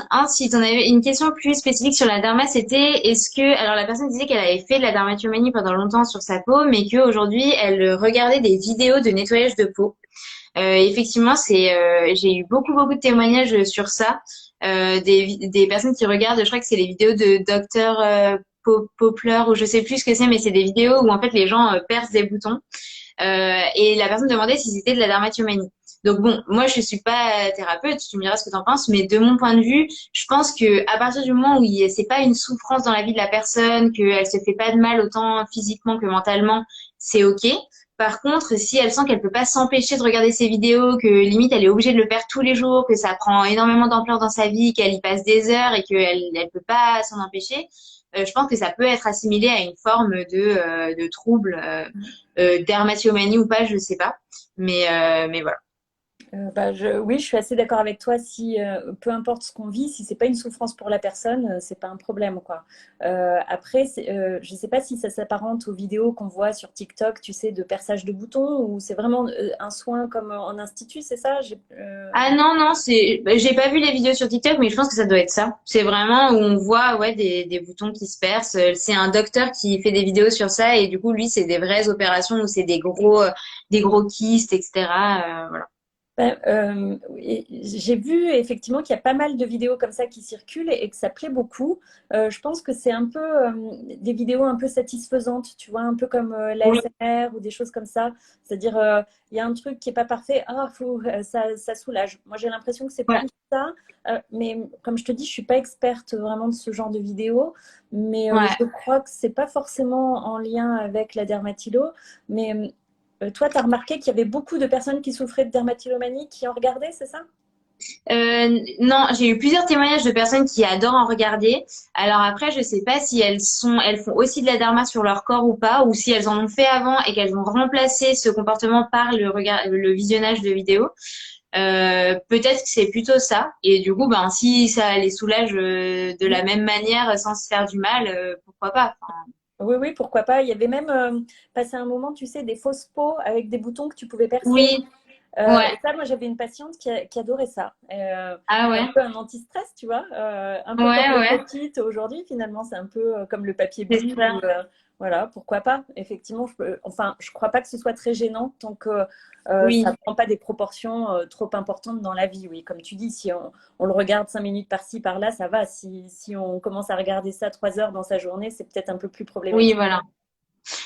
Ensuite, on avait une question plus spécifique sur la derma, c'était est-ce que, alors la personne disait qu'elle avait fait de la dermatomanie pendant longtemps sur sa peau, mais qu'aujourd'hui elle regardait des vidéos de nettoyage de peau. Effectivement, j'ai eu beaucoup de témoignages sur ça, des personnes qui regardent, je crois que c'est les vidéos de Docteur Poplar ou je sais plus ce que c'est, mais c'est des vidéos où en fait les gens percent des boutons. Et la personne demandait si c'était de la dermatomanie. Donc bon, moi je suis pas thérapeute, tu me diras ce que t'en penses, mais de mon point de vue, je pense que à partir du moment où c'est pas une souffrance dans la vie de la personne, qu'elle se fait pas de mal autant physiquement que mentalement, c'est ok. Par contre, si elle sent qu'elle peut pas s'empêcher de regarder ses vidéos, que limite elle est obligée de le faire tous les jours, que ça prend énormément d'ampleur dans sa vie, qu'elle y passe des heures et elle peut pas s'en empêcher, je pense que ça peut être assimilé à une forme de trouble, dermatillomanie ou pas, je sais pas. Mais voilà. Bah, oui, je suis assez d'accord avec toi. Si peu importe ce qu'on vit, si c'est pas une souffrance pour la personne, c'est pas un problème, quoi. Après, je sais pas si ça s'apparente aux vidéos qu'on voit sur TikTok, tu sais, de perçage de boutons, ou c'est vraiment un soin comme en institut, c'est ça? Ah non, non, bah, j'ai pas vu les vidéos sur TikTok, mais je pense que ça doit être ça. C'est vraiment où on voit, ouais, des boutons qui se percent. C'est un docteur qui fait des vidéos sur ça et du coup, lui, c'est des vraies opérations où c'est des gros kystes, etc. Voilà. Ben, oui, j'ai vu effectivement qu'il y a pas mal de vidéos comme ça qui circulent et que ça plaît beaucoup. Je pense que c'est un peu des vidéos un peu satisfaisantes, tu vois, un peu comme Oui, l'ASMR ou des choses comme ça. C'est-à-dire, il y a un truc qui est pas parfait, ça soulage. Moi, j'ai l'impression que c'est ouais, plus ça. Mais comme je te dis, je suis pas experte vraiment de ce genre de vidéos, mais ouais. je crois que c'est pas forcément en lien avec la dermatilo, mais toi, tu as remarqué qu'il y avait beaucoup de personnes qui souffraient de dermatillomanie qui en regardaient, c'est ça? Non, j'ai eu plusieurs témoignages de personnes qui adorent en regarder. Alors après, je sais pas si elles font aussi de la derma sur leur corps ou pas, ou si elles en ont fait avant et qu'elles ont remplacé ce comportement par le visionnage de vidéos. Peut-être que c'est plutôt ça. Et du coup, ben, si ça les soulage de la même manière sans se faire du mal, pourquoi pas. Enfin, Oui, oui, pourquoi pas. Il y avait même passé un moment, tu sais, des fausses peaux avec des boutons que tu pouvais percer. oui, ouais. Et ça, moi, j'avais une patiente qui adorait ça. Ah C'est un ouais, peu un anti-stress, tu vois. Un peu comme ouais, le ouais. post-it aujourd'hui, finalement, c'est un peu comme le papier C'est bulle. ça. Voilà, pourquoi pas. Effectivement, enfin, je crois pas que ce soit très gênant tant que ça Oui. ne prend pas des proportions trop importantes dans la vie. Oui, comme tu dis, si on le regarde 5 minutes par-ci, par-là, ça va. Si on commence à regarder ça 3 heures dans sa journée, c'est peut-être un peu plus Oui, problématique. voilà.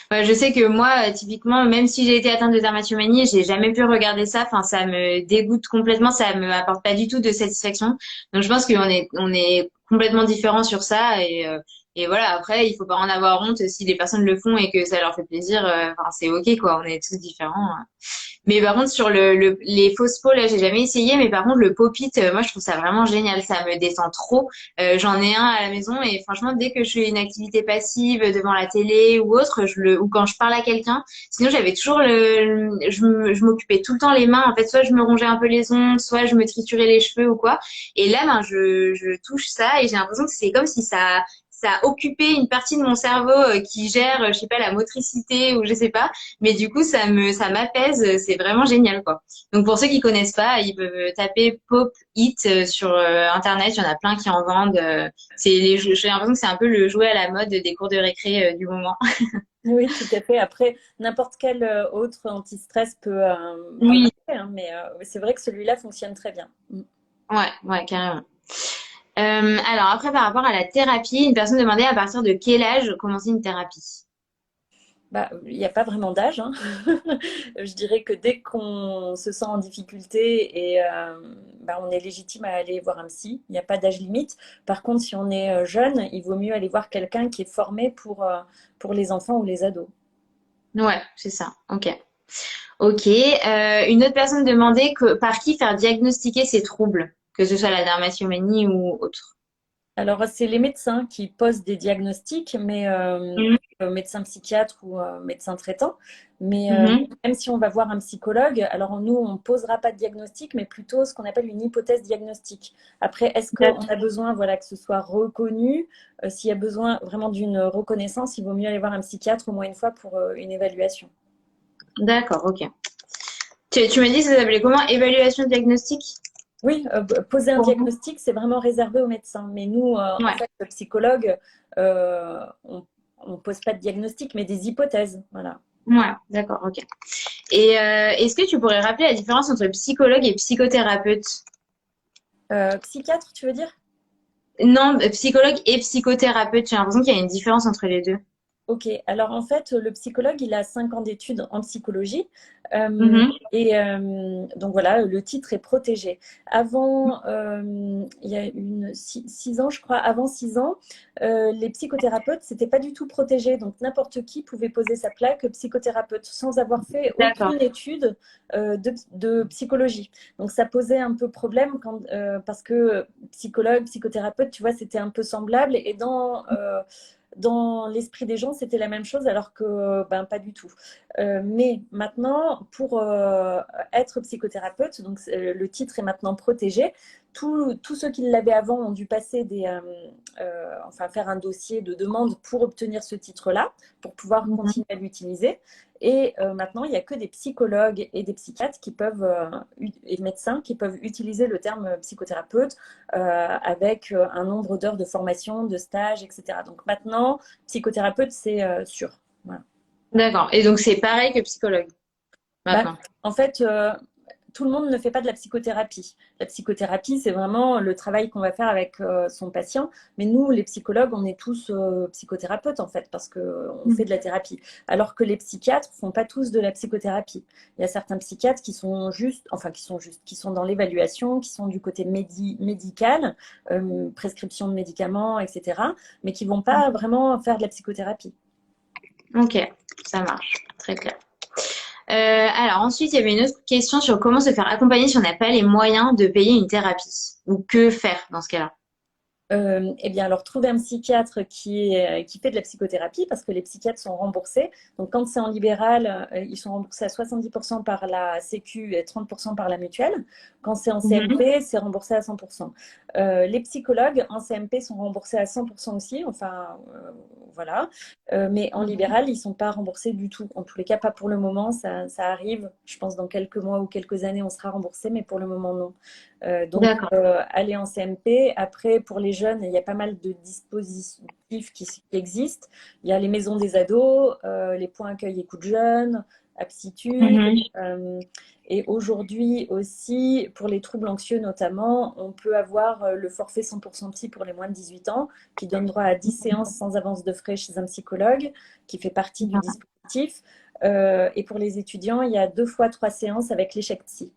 Ouais, je sais que moi, typiquement, même si j'ai été atteinte de dermatomanie, j'ai jamais pu regarder ça. Enfin, ça me dégoûte complètement. Ça me apporte pas du tout de satisfaction. Donc, je pense qu'on est complètement différents sur ça. Et voilà. Après, il faut pas en avoir honte si les personnes le font et que ça leur fait plaisir. Enfin, c'est ok, quoi. On est tous différents. Mais par contre, sur les fausses peaux, là, j'ai jamais essayé. Mais par contre, le pop-it, moi, je trouve ça vraiment génial. Ça me détend trop. J'en ai un à la maison et franchement, dès que je fais une activité passive devant la télé ou autre, ou quand je parle à quelqu'un, sinon j'avais toujours je m'occupais tout le temps les mains. En fait, soit je me rongeais un peu les ongles, soit je me triturais les cheveux ou quoi. Et là, ben, je touche ça et j'ai l'impression que c'est comme si ça a occupé une partie de mon cerveau qui gère, je sais pas, la motricité ou je sais pas. Mais du coup, ça m'apaise. C'est vraiment génial, quoi. Donc pour ceux qui connaissent pas, ils peuvent taper Pop It sur Internet. Il y en a plein qui en vendent. J'ai l'impression que c'est un peu le jouet à la mode des cours de récré du moment. Oui, tout à fait. Après, n'importe quel autre anti-stress peut Oui, marcher, hein, mais c'est vrai que celui-là fonctionne très bien. Mm. ouais, ouais, carrément. Alors après, par rapport à la thérapie, une personne demandait à partir de quel âge commencer une thérapie. Bah, il n'y a pas vraiment d'âge, hein. Je dirais que dès qu'on se sent en difficulté et bah, on est légitime à aller voir un psy, il n'y a pas d'âge limite. Par contre, si on est jeune, il vaut mieux aller voir quelqu'un qui est formé pour les enfants ou les ados. Ouais, c'est ça. Ok. Ok. Une autre personne demandait par qui faire diagnostiquer ses troubles, que ce soit la dermatomanie ou autre. Alors, c'est les médecins qui posent des diagnostics, mais Mhm. médecin psychiatre ou médecin traitant. Mais Mhm. même si on va voir un psychologue, alors nous, on ne posera pas de diagnostic, mais plutôt ce qu'on appelle une hypothèse diagnostique. Après, est-ce qu'on a besoin, voilà, que ce soit reconnu? S'il y a besoin vraiment d'une reconnaissance, il vaut mieux aller voir un psychiatre au moins une fois pour une évaluation. D'accord, ok. Tu m'as dit que ça s'appelait comment? Évaluation diagnostique? Oui, poser un Pour- diagnostic, c'est vraiment réservé aux médecins. Mais nous, en Ouais, fait, le psychologue, on ne pose pas de diagnostic, mais des hypothèses. Voilà. ouais, d'accord, ok. Et est-ce que tu pourrais rappeler la différence entre psychologue et psychothérapeute? Psychiatre, tu veux dire? Non, psychologue et psychothérapeute, j'ai l'impression qu'il y a une différence entre les deux. Ok, alors en fait, le psychologue, il a 5 ans d'études en psychologie. Mhm. Donc voilà, le titre est protégé. Avant, il y a 6 ans, je crois, avant 6 ans, les psychothérapeutes, c'était pas du tout protégé. Donc n'importe qui pouvait poser sa plaque psychothérapeute sans avoir fait D'accord. aucune étude de psychologie. Donc ça posait un peu problème parce que psychologue, psychothérapeute, tu vois, c'était un peu semblable. Et dans l'esprit des gens, c'était la même chose, alors que ben, pas du tout. Mais maintenant, pour être psychothérapeute, donc le titre est maintenant protégé. Tous ceux qui l'avaient avant ont dû passer enfin faire un dossier de demande pour obtenir ce titre-là, pour pouvoir Mhm. continuer à l'utiliser. Et maintenant, il n'y a que des psychologues et des psychiatres qui peuvent, et médecins qui peuvent utiliser le terme psychothérapeute avec un nombre d'heures de formation, de stage, etc. Donc maintenant, psychothérapeute, c'est sûr. Voilà. D'accord. Et donc c'est pareil que psychologue Bah, maintenant. en fait, tout le monde ne fait pas de la psychothérapie. La psychothérapie, c'est vraiment le travail qu'on va faire avec son patient. Mais nous, les psychologues, on est tous psychothérapeutes, en fait, parce qu'on fait de la thérapie. Alors que les psychiatres font pas tous de la psychothérapie. Il y a certains psychiatres qui sont juste, enfin, qui sont dans l'évaluation, qui sont du côté médical, prescription de médicaments, etc., mais qui vont pas vraiment faire de la psychothérapie. Ok, ça marche. Très clair. Alors ensuite, il y avait une autre question sur comment se faire accompagner si on n'a pas les moyens de payer une thérapie. Ou que faire dans ce cas-là. Eh bien, alors, trouver un psychiatre qui fait de la psychothérapie, parce que les psychiatres sont remboursés. Donc, quand c'est en libéral, ils sont remboursés à 70% par la Sécu et 30% par la mutuelle. Quand c'est en Mhm. CMP, c'est remboursé à 100%. Les psychologues en CMP sont remboursés à 100% aussi, enfin, voilà. Mais en libéral, ils ne sont pas remboursés du tout. En tous les cas, pas pour le moment. Ça arrive. Je pense dans quelques mois ou quelques années, on sera remboursé, mais pour le moment, non. Donc, D'accord. aller en CMP. Après, pour les jeunes, il y a pas mal de dispositifs qui existent. Il y a les maisons des ados, les points accueil écoute jeunes, Aptitude. Mhm. euh, Et aujourd'hui aussi, pour les troubles anxieux notamment, on peut avoir le forfait 100% psy pour les moins de 18 ans, qui donne droit à 10 séances sans avance de frais chez un psychologue, qui fait partie du dispositif. Et pour les étudiants, il y a 2 fois 3 séances avec l'échec psy.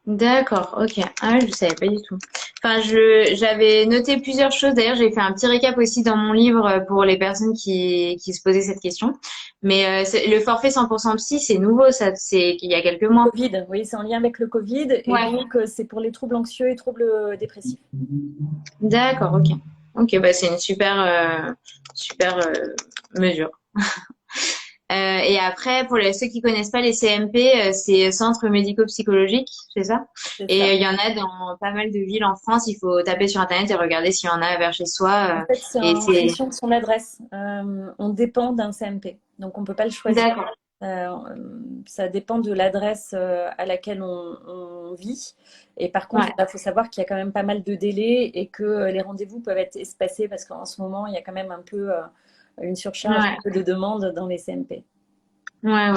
D'accord, ok. Ah ouais, je savais pas du tout. Enfin, j'avais noté plusieurs choses. D'ailleurs, j'ai fait un petit récap aussi dans mon livre pour les personnes qui se posaient cette question. Mais le forfait 100% psy, c'est nouveau, ça, c'est qu'il y a quelques mois. Covid, oui, c'est en lien avec le Covid. Et Ouais. donc, c'est pour les troubles anxieux et troubles dépressifs. D'accord, ok. Ok, bah c'est une super mesure. Et après, pour ceux qui connaissent pas les CMP, c'est centres médico-psychologiques, c'est ça? C'est Et ça. il y en a dans pas mal de villes en France. Il faut taper sur Internet et regarder s'il y en a vers chez En soi. fait, c'est Et en c'est fonction de son adresse. On dépend d'un CMP. Donc, on ne peut pas le choisir. d'accord. Euh, Ça dépend de l'adresse à laquelle on vit. Et par contre, Ouais, il faut savoir qu'il y a quand même pas mal de délais et que les rendez-vous peuvent être espacés parce qu'en ce moment, il y a quand même un peu une surcharge ouais, de demandes dans les CMP. ouais.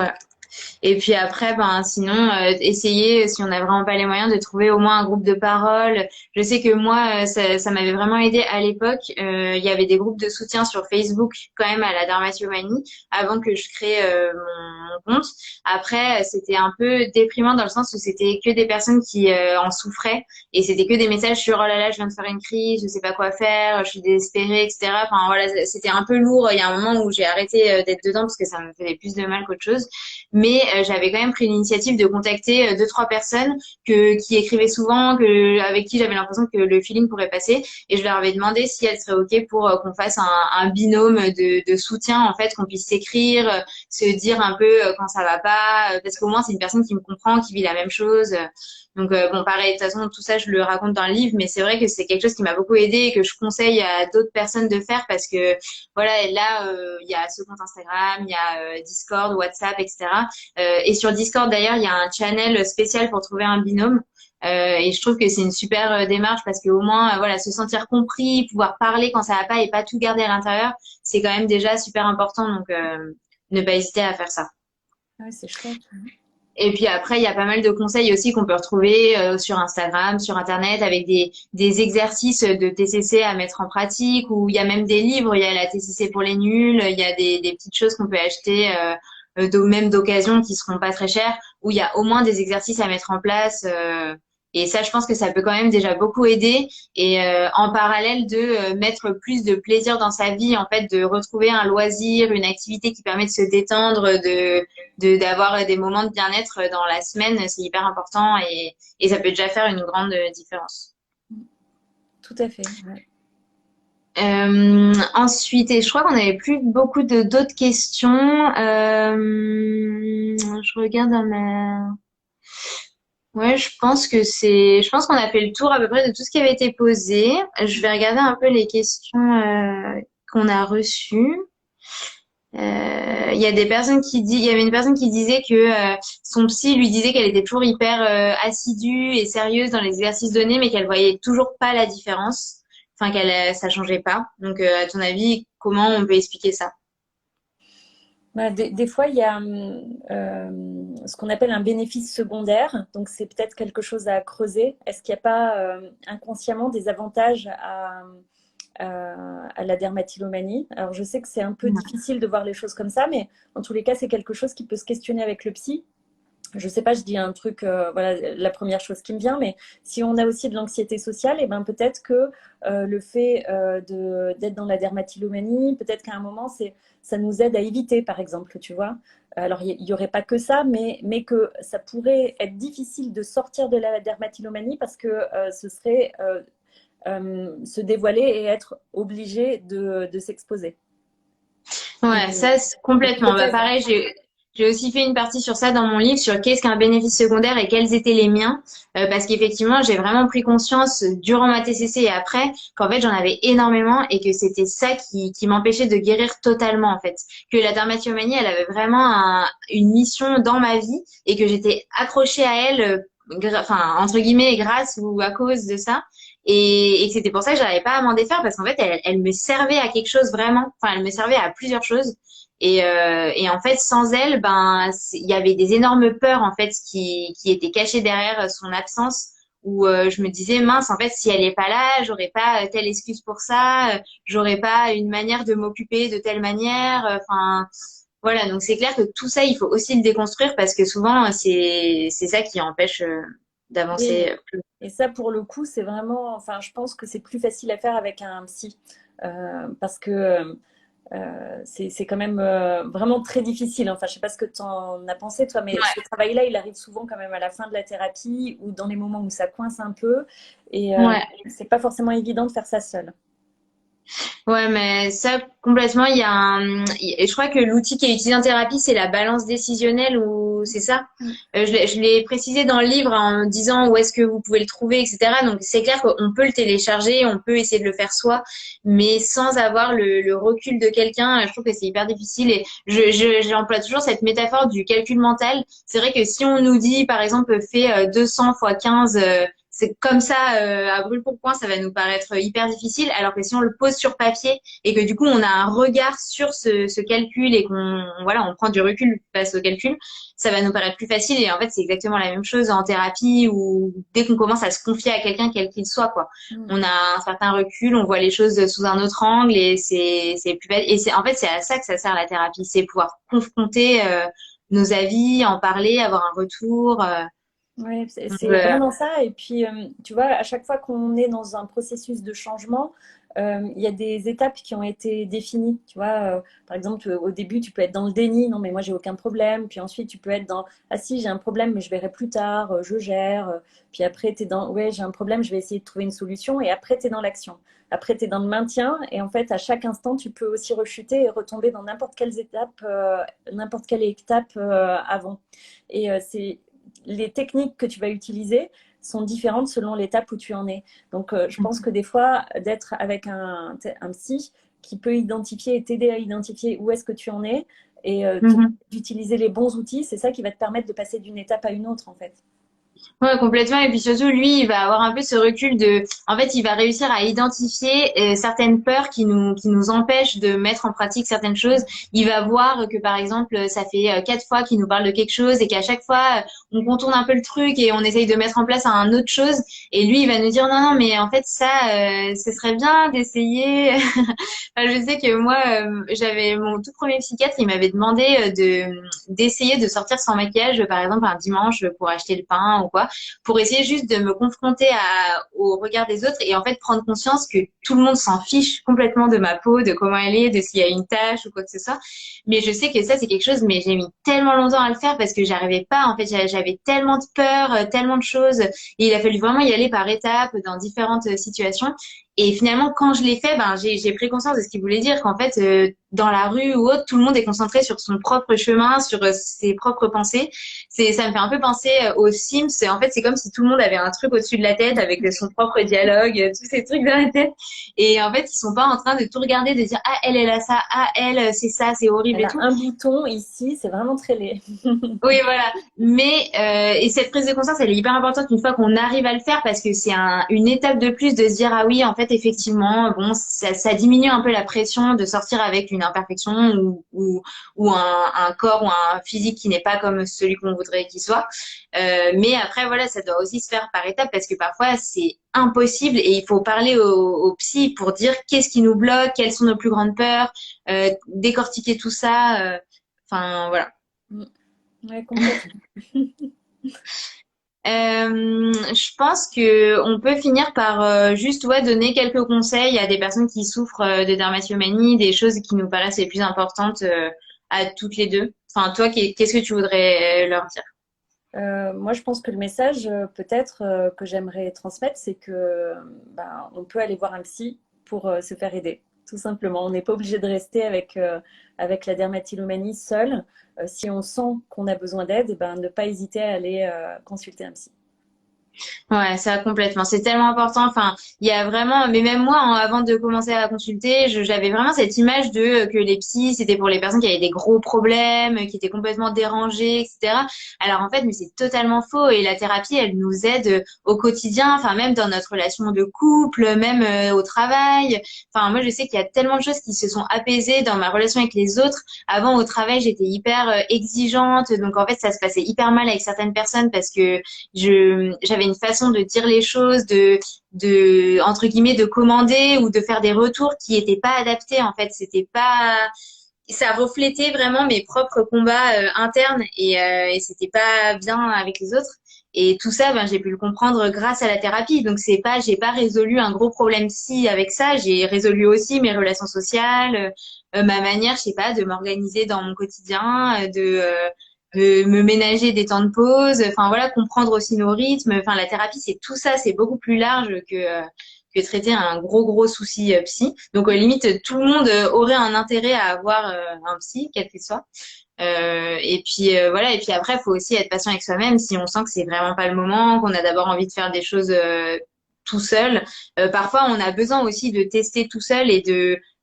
Et puis après, ben sinon, essayer, si on n'a vraiment pas les moyens, de trouver au moins un groupe de parole. Je sais que moi, ça m'avait vraiment aidé à l'époque. Il y avait des groupes de soutien sur Facebook quand même à la dermatillomanie avant que je crée mon compte. Après, c'était un peu déprimant dans le sens où c'était que des personnes qui en souffraient et c'était que des messages sur oh là là, je viens de faire une crise, je sais pas quoi faire, je suis désespérée, etc. Enfin voilà, c'était un peu lourd. Il y a un moment où j'ai arrêté d'être dedans parce que ça me faisait plus de mal qu'autre chose. Mais j'avais quand même pris l'initiative de contacter deux, trois personnes qui écrivaient souvent, avec qui j'avais l'impression que le feeling pourrait passer. Et je leur avais demandé si elles seraient OK pour qu'on fasse un binôme de soutien, en fait, qu'on puisse s'écrire, se dire un peu quand ça va pas, parce qu'au moins c'est une personne qui me comprend, qui vit la même chose. Donc bon, pareil, de toute façon, tout ça, je le raconte dans le livre, mais c'est vrai que c'est quelque chose qui m'a beaucoup aidé et que je conseille à d'autres personnes de faire parce que voilà, et là, il y a ce compte Instagram, il y a Discord, WhatsApp, etc. Et sur Discord, d'ailleurs, il y a un channel spécial pour trouver un binôme. Et je trouve que c'est une super démarche parce qu'au moins, voilà, se sentir compris, pouvoir parler quand ça va pas et pas tout garder à l'intérieur, c'est quand même déjà super important. Donc, ne pas hésiter à faire ça. Ouais, c'est chouette. Et puis après, il y a pas mal de conseils aussi qu'on peut retrouver sur Instagram, sur Internet, avec des exercices de TCC à mettre en pratique, ou il y a même des livres, il y a la TCC pour les nuls, il y a des petites choses qu'on peut acheter, même d'occasion, qui seront pas très chères, où il y a au moins des exercices à mettre en place. Et ça, je pense que ça peut quand même déjà beaucoup aider. Et en parallèle de mettre plus de plaisir dans sa vie, en fait, de retrouver un loisir, une activité qui permet de se détendre, d'avoir des moments de bien-être dans la semaine, c'est hyper important et ça peut déjà faire une grande différence. Tout à fait. Ouais. Ensuite, et je crois qu'on n'avait plus beaucoup de d'autres questions. Je regarde dans ma... Ouais, je pense qu'on a fait le tour à peu près de tout ce qui avait été posé. Je vais regarder un peu les questions qu'on a reçues. Il y a des personnes il y avait une personne qui disait que son psy lui disait qu'elle était toujours hyper assidue et sérieuse dans les exercices donnés, mais qu'elle voyait toujours pas la différence. Enfin, ça changeait pas. Donc, à ton avis, comment on peut expliquer ça? Bah, des fois, il y a ce qu'on appelle un bénéfice secondaire. Donc, c'est peut-être quelque chose à creuser. Est-ce qu'il n'y a pas inconsciemment des avantages à la dermatillomanie? Alors, je sais que c'est un peu difficile de voir les choses comme ça, mais en tous les cas, c'est quelque chose qui peut se questionner avec le psy. Je sais pas, je dis un truc, voilà, la première chose qui me vient, mais si on a aussi de l'anxiété sociale, et ben peut-être que le fait d'être dans la dermatillomanie, peut-être qu'à un moment, ça nous aide à éviter, par exemple, tu vois. Alors, il n'y aurait pas que ça, mais que ça pourrait être difficile de sortir de la dermatillomanie parce que ce serait se dévoiler et être obligé de s'exposer. Et, Ouais, ça, c'est une complètement. Bah, hypothèse, hein. pareil, j'ai aussi fait une partie sur ça dans mon livre, sur qu'est-ce qu'un bénéfice secondaire et quels étaient les miens. Parce qu'effectivement, j'ai vraiment pris conscience durant ma TCC et après qu'en fait, j'en avais énormément et que c'était ça qui m'empêchait de guérir totalement, en fait. Que la dermatillomanie, elle avait vraiment une mission dans ma vie et que j'étais accrochée à elle, enfin, entre guillemets, grâce ou à cause de ça. Et que c'était pour ça que j'arrivais pas à m'en défaire parce qu'en fait, elle me servait à quelque chose vraiment. Enfin, elle me servait à plusieurs choses. Et en fait, sans elle, ben, il y avait des énormes peurs en fait qui étaient cachées derrière son absence. Où je me disais mince, en fait, si elle est pas là, j'aurais pas telle excuse pour ça, j'aurais pas une manière de m'occuper de telle manière. Enfin, voilà. Donc c'est clair que tout ça, il faut aussi le déconstruire parce que souvent, c'est ça qui empêche Et, d'avancer. et ça, pour le coup, c'est vraiment, enfin, je pense que c'est plus facile à faire avec un psy. Parce que c'est quand même vraiment très difficile. Enfin, je sais pas ce que tu en as pensé, toi, mais ce travail-là, il arrive souvent quand même à la fin de la thérapie ou dans les moments où ça coince un peu. Et Ouais. c'est pas forcément évident de faire ça seul. Ouais, mais ça, complètement, il y a et je crois que l'outil qui est utilisé en thérapie, c'est la balance décisionnelle ou c'est ça. Mm. Je l'ai précisé dans le livre en disant où est-ce que vous pouvez le trouver, etc. Donc, c'est clair qu'on peut le télécharger, on peut essayer de le faire soi, mais sans avoir le recul de quelqu'un, je trouve que c'est hyper difficile. Et j'emploie toujours cette métaphore du calcul mental. C'est vrai que si on nous dit, par exemple, fais 200 fois 15, c'est comme ça, à brûle-pourpoint, ça va nous paraître hyper difficile, alors que si on le pose sur papier et que du coup on a un regard sur ce calcul et qu'on voilà, on prend du recul face au calcul, ça va nous paraître plus facile. Et en fait, c'est exactement la même chose en thérapie où dès qu'on commence à se confier à quelqu'un, quel qu'il soit, quoi, Mm. on a un certain recul, on voit les choses sous un autre angle et c'est plus et c'est en fait c'est à ça que ça sert la thérapie, c'est pouvoir confronter nos avis, en parler, avoir un retour. Oui, Donc, c'est vraiment ça. Et puis, tu vois, à chaque fois qu'on est dans un processus de changement, il y a des étapes qui ont été définies. Tu vois, par exemple, au début, tu peux être dans le déni, non, mais moi, j'ai aucun problème. Puis ensuite, tu peux être dans, ah si, j'ai un problème, mais je verrai plus tard, je gère. Puis après, tu es dans, ouais, j'ai un problème, je vais essayer de trouver une solution. Et après, tu es dans l'action. Après, tu es dans le maintien. Et en fait, à chaque instant, tu peux aussi rechuter et retomber dans n'importe quelle étape avant. Et c'est les techniques que tu vas utiliser sont différentes selon l'étape où tu en es. Donc, je pense que des fois, d'être avec un psy qui peut identifier et t'aider à identifier où est-ce que tu en es et d'utiliser les bons outils, c'est ça qui va te permettre de passer d'une étape à une autre, en fait. Ouais, complètement. Et puis surtout, lui, il va avoir un peu ce recul de, en fait, il va réussir à identifier certaines peurs qui nous empêchent de mettre en pratique certaines choses. Il va voir que, par exemple, ça fait 4 fois qu'il nous parle de quelque chose et qu'à chaque fois, on contourne un peu le truc et on essaye de mettre en place un autre chose. Et lui, il va nous dire, non, non, mais en fait, ça, ce serait bien d'essayer. Enfin, je sais que moi, j'avais mon tout premier psychiatre, il m'avait demandé d'essayer de sortir sans maquillage, par exemple, un dimanche pour acheter le pain ou quoi, pour essayer juste de me confronter au regard des autres et en fait prendre conscience que tout le monde s'en fiche complètement de ma peau, de comment elle est, de s'il y a une tache ou quoi que ce soit. Mais je sais que ça, c'est quelque chose, mais j'ai mis tellement longtemps à le faire parce que j'arrivais pas. En fait, j'avais tellement de peur, tellement de choses. Et il a fallu vraiment y aller par étapes dans différentes situations. Et finalement, quand je l'ai fait, ben, j'ai pris conscience de ce qu'il voulait dire, qu'en fait, dans la rue ou autre, tout le monde est concentré sur son propre chemin, sur ses propres pensées. Ça me fait un peu penser aux Sims. En fait, c'est comme si tout le monde avait un truc au-dessus de la tête avec son propre dialogue, tous ces trucs dans la tête. Et en fait, ils sont pas en train de tout regarder, de dire, ah, elle a ça, ah, elle, c'est ça, c'est horrible Elle et a tout. un bouton ici, c'est vraiment très laid. Oui, voilà. Mais et cette prise de conscience, elle est hyper importante une fois qu'on arrive à le faire parce que c'est une étape de plus de se dire ah oui, en fait, effectivement, bon, ça diminue un peu la pression de sortir avec une imperfection ou un corps ou un physique qui n'est pas comme celui qu'on voudrait qu'il soit. Mais après, voilà, ça doit aussi se faire par étapes parce que parfois c'est impossible et il faut parler au psy pour dire qu'est-ce qui nous bloque, quelles sont nos plus grandes peurs, décortiquer tout ça. Enfin, voilà. Ouais, complètement. Je pense que on peut finir par juste ouais, donner quelques conseils à des personnes qui souffrent de dermatillomanie, des choses qui nous paraissent les plus importantes à toutes les deux. Enfin, toi, qu'est-ce que tu voudrais leur dire? Moi, je pense que le message, peut-être, que j'aimerais transmettre, c'est que ben, on peut aller voir un psy pour se faire aider, tout simplement. On n'est pas obligé de rester avec la dermatillomanie seule. Si on sent qu'on a besoin d'aide, eh ben, ne pas hésiter à aller consulter un psy. Ouais, ça complètement. C'est tellement important. Enfin, il y a vraiment, mais même moi, hein, avant de commencer à consulter, j'avais vraiment cette image de que les psys, c'était pour les personnes qui avaient des gros problèmes, qui étaient complètement dérangées, etc. Alors en fait, mais c'est totalement faux. Et la thérapie, elle nous aide au quotidien, enfin même dans notre relation de couple, même au travail. Enfin, moi, je sais qu'il y a tellement de choses qui se sont apaisées dans ma relation avec les autres. Avant, au travail, j'étais hyper exigeante, donc en fait, ça se passait hyper mal avec certaines personnes parce que j'avais une façon de dire les choses, de entre guillemets de commander ou de faire des retours qui étaient pas adaptés en fait. C'était pas, ça reflétait vraiment mes propres combats internes et c'était pas bien avec les autres. Et tout ça, ben, j'ai pu le comprendre grâce à la thérapie. Donc c'est pas, j'ai pas résolu un gros problème si avec ça. J'ai résolu aussi mes relations sociales, ma manière, je sais pas, de m'organiser dans mon quotidien, de me ménager des temps de pause. Enfin voilà, comprendre aussi nos rythmes. Enfin la thérapie, c'est tout ça. C'est beaucoup plus large que traiter un gros souci psy. Donc limite tout le monde aurait un intérêt à avoir un psy, quel qu'il soit. Et puis voilà, et puis après, il faut aussi être patient avec soi-même si on sent que c'est vraiment pas le moment, qu'on a d'abord envie de faire des choses tout seul. Parfois, on a besoin aussi de tester tout seul et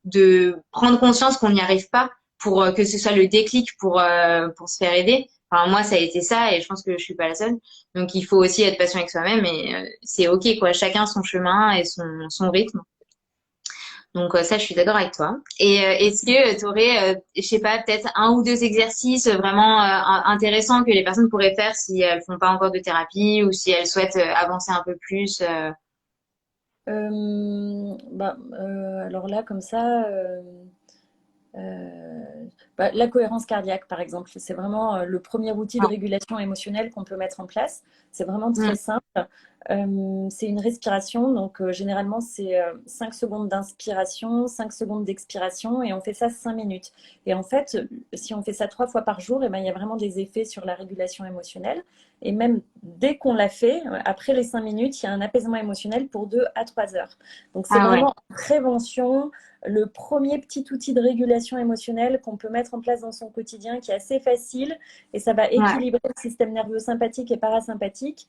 de prendre conscience qu'on n'y arrive pas pour que ce soit le déclic pour se faire aider. Enfin, moi, ça a été ça et je pense que je suis pas la seule. Donc, il faut aussi être patient avec soi-même et c'est OK, quoi. Chacun son chemin et son rythme. Donc ça, je suis d'accord avec toi. Et est-ce que tu aurais, je sais pas, peut-être un ou deux exercices vraiment intéressants que les personnes pourraient faire si elles font pas encore de thérapie ou si elles souhaitent avancer un peu plus Alors là, comme ça, euh, la cohérence cardiaque, par exemple, c'est vraiment le premier outil de régulation émotionnelle qu'on peut mettre en place. C'est vraiment très Mm. simple. C'est une respiration, donc généralement c'est 5 secondes d'inspiration, 5 secondes d'expiration, et on fait ça 5 minutes. Et en fait, si on fait ça 3 fois par jour, et ben, il y a vraiment des effets sur la régulation émotionnelle. Et même dès qu'on l'a fait, après les 5 minutes, il y a un apaisement émotionnel pour 2 à 3 heures. Donc c'est Ah ouais. vraiment en prévention, le premier petit outil de régulation émotionnelle qu'on peut mettre en place dans son quotidien, qui est assez facile, et ça va Ouais. équilibrer le système nerveux sympathique et parasympathique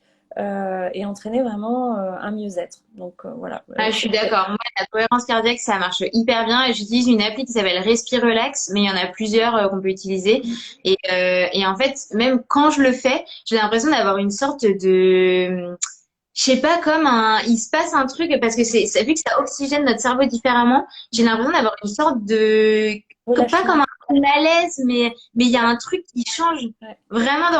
et entraîner vraiment un mieux-être. Donc voilà. Ah, je suis d'accord. Moi, la cohérence cardiaque, ça marche hyper bien. Et j'utilise une appli qui s'appelle Respire Relax, mais il y en a plusieurs qu'on peut utiliser. Et en fait, même quand je le fais, j'ai l'impression d'avoir une sorte de, je sais pas, comme il se passe un truc parce que vu que ça oxygène notre cerveau différemment, j'ai l'impression d'avoir une sorte de, pas Relâchement. comme un malaise, mais il y a un truc qui change Ouais. vraiment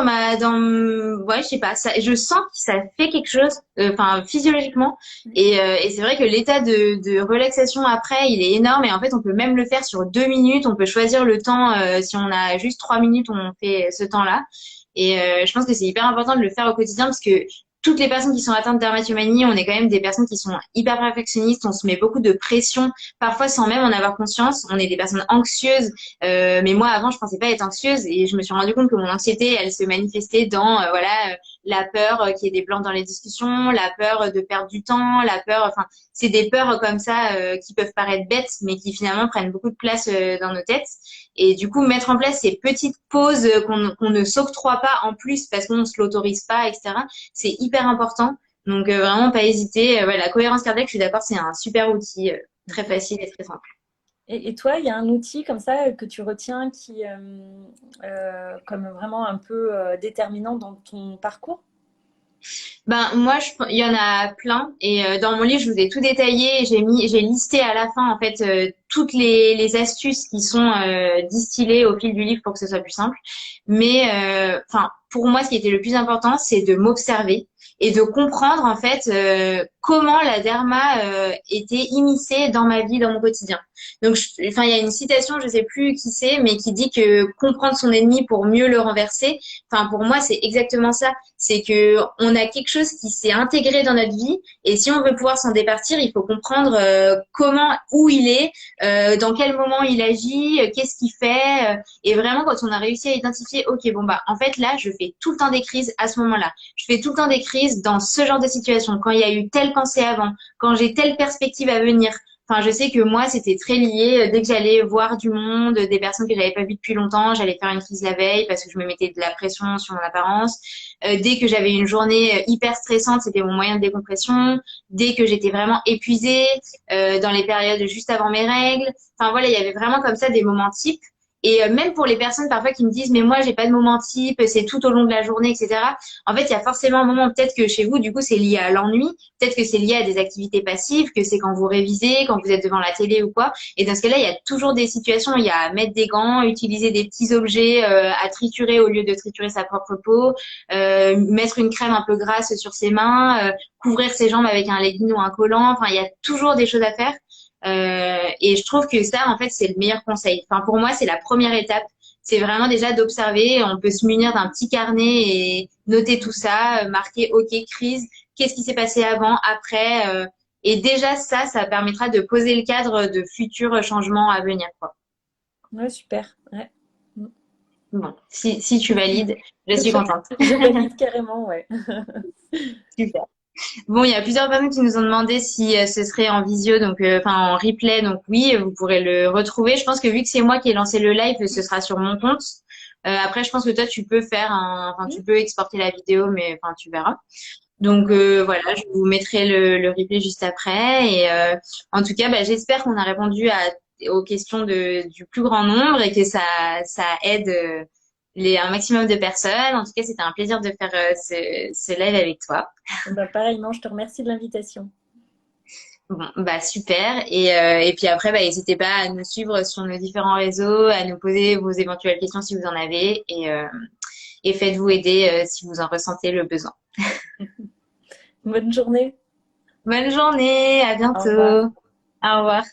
ouais, je sais pas, ça, je sens que ça fait quelque chose, enfin, physiologiquement. Et c'est vrai que l'état de relaxation après, il est énorme et en fait, on peut même le faire sur 2 minutes. On peut choisir le temps, si on a juste 3 minutes, on fait ce temps-là. Et je pense que c'est hyper important de le faire au quotidien parce que toutes les personnes qui sont atteintes de dermatomanie, on est quand même des personnes qui sont hyper perfectionnistes, on se met beaucoup de pression, parfois sans même en avoir conscience. On est des personnes anxieuses, mais moi avant je pensais pas être anxieuse et je me suis rendu compte que mon anxiété, elle se manifestait dans voilà la peur qu'il y ait des blancs dans les discussions, la peur de perdre du temps, la peur, enfin c'est des peurs comme ça qui peuvent paraître bêtes, mais qui finalement prennent beaucoup de place dans nos têtes. Et du coup, mettre en place ces petites pauses qu'on ne s'octroie pas en plus parce qu'on ne se l'autorise pas, etc. C'est hyper important. Donc vraiment pas hésiter. Ouais, la cohérence cardiaque, je suis d'accord, c'est un super outil, très facile et très simple. Et toi, il y a un outil comme ça que tu retiens qui, comme vraiment un peu déterminant dans ton parcours? Ben moi, il y en a plein et dans mon livre, je vous ai tout détaillé. J'ai listé à la fin en fait toutes les astuces qui sont distillées au fil du livre pour que ce soit plus simple. Mais enfin, pour moi, ce qui était le plus important, c'est de m'observer et de comprendre en fait comment la derma était immiscée dans ma vie, dans mon quotidien. Donc, enfin, il y a une citation, je sais plus qui c'est, mais qui dit que comprendre son ennemi pour mieux le renverser. Enfin, pour moi, c'est exactement ça. C'est que on a quelque chose qui s'est intégré dans notre vie et si on veut pouvoir s'en départir, il faut comprendre comment, où il est, dans quel moment il agit, qu'est-ce qu'il fait. Et vraiment, quand on a réussi à identifier, ok, bon bah, en fait là, je fais tout le temps des crises à ce moment-là. Je fais tout le temps des crises dans ce genre de situation. Quand il y a eu telle pensée avant, quand j'ai telle perspective à venir. enfin, je sais que moi, c'était très lié. Dès que j'allais voir du monde, des personnes que j'avais pas vues depuis longtemps, j'allais faire une crise la veille parce que je me mettais de la pression sur mon apparence. Dès que j'avais une journée hyper stressante, c'était mon moyen de décompression. Dès que j'étais vraiment épuisée, dans les périodes juste avant mes règles. Enfin voilà, il y avait vraiment comme ça des moments types. Et même pour les personnes parfois qui me disent mais moi j'ai pas de moment type, c'est tout au long de la journée, etc. En fait, il y a forcément un moment, peut-être que chez vous, du coup, c'est lié à l'ennui, peut-être que c'est lié à des activités passives, que c'est quand vous révisez, quand vous êtes devant la télé ou quoi. Et dans ce cas-là, il y a toujours des situations, il y a mettre des gants, utiliser des petits objets à triturer au lieu de triturer sa propre peau, mettre une crème un peu grasse sur ses mains, couvrir ses jambes avec un legging ou un collant. Enfin, il y a toujours des choses à faire. Et je trouve que ça, en fait, c'est le meilleur conseil. Enfin, pour moi, c'est la première étape. C'est vraiment déjà d'observer. On peut se munir d'un petit carnet et noter tout ça, marquer OK, crise, qu'est-ce qui s'est passé avant, après. Et déjà, ça permettra de poser le cadre de futurs changements à venir, quoi. Ouais, super. Ouais. Bon, si tu valides, je suis contente. Je valide carrément, ouais. Super. Bon, il y a plusieurs personnes qui nous ont demandé si ce serait en visio, donc enfin en replay. Donc oui, vous pourrez le retrouver. Je pense que vu que c'est moi qui ai lancé le live, ce sera sur mon compte. Après, je pense que toi, tu peux enfin, tu peux exporter la vidéo, mais enfin, tu verras. Donc voilà, je vous mettrai le replay juste après. Et en tout cas, bah, j'espère qu'on a répondu aux questions du plus grand nombre et que ça aide un maximum de personnes. En tout cas, c'était un plaisir de faire ce live avec toi. Bah, pareillement, je te remercie de l'invitation. Bon, bah super. Et puis après, bah, n'hésitez pas à nous suivre sur nos différents réseaux, à nous poser vos éventuelles questions si vous en avez, et faites-vous aider si vous en ressentez le besoin. Bonne journée. Bonne journée, à Au revoir. bientôt. Au revoir.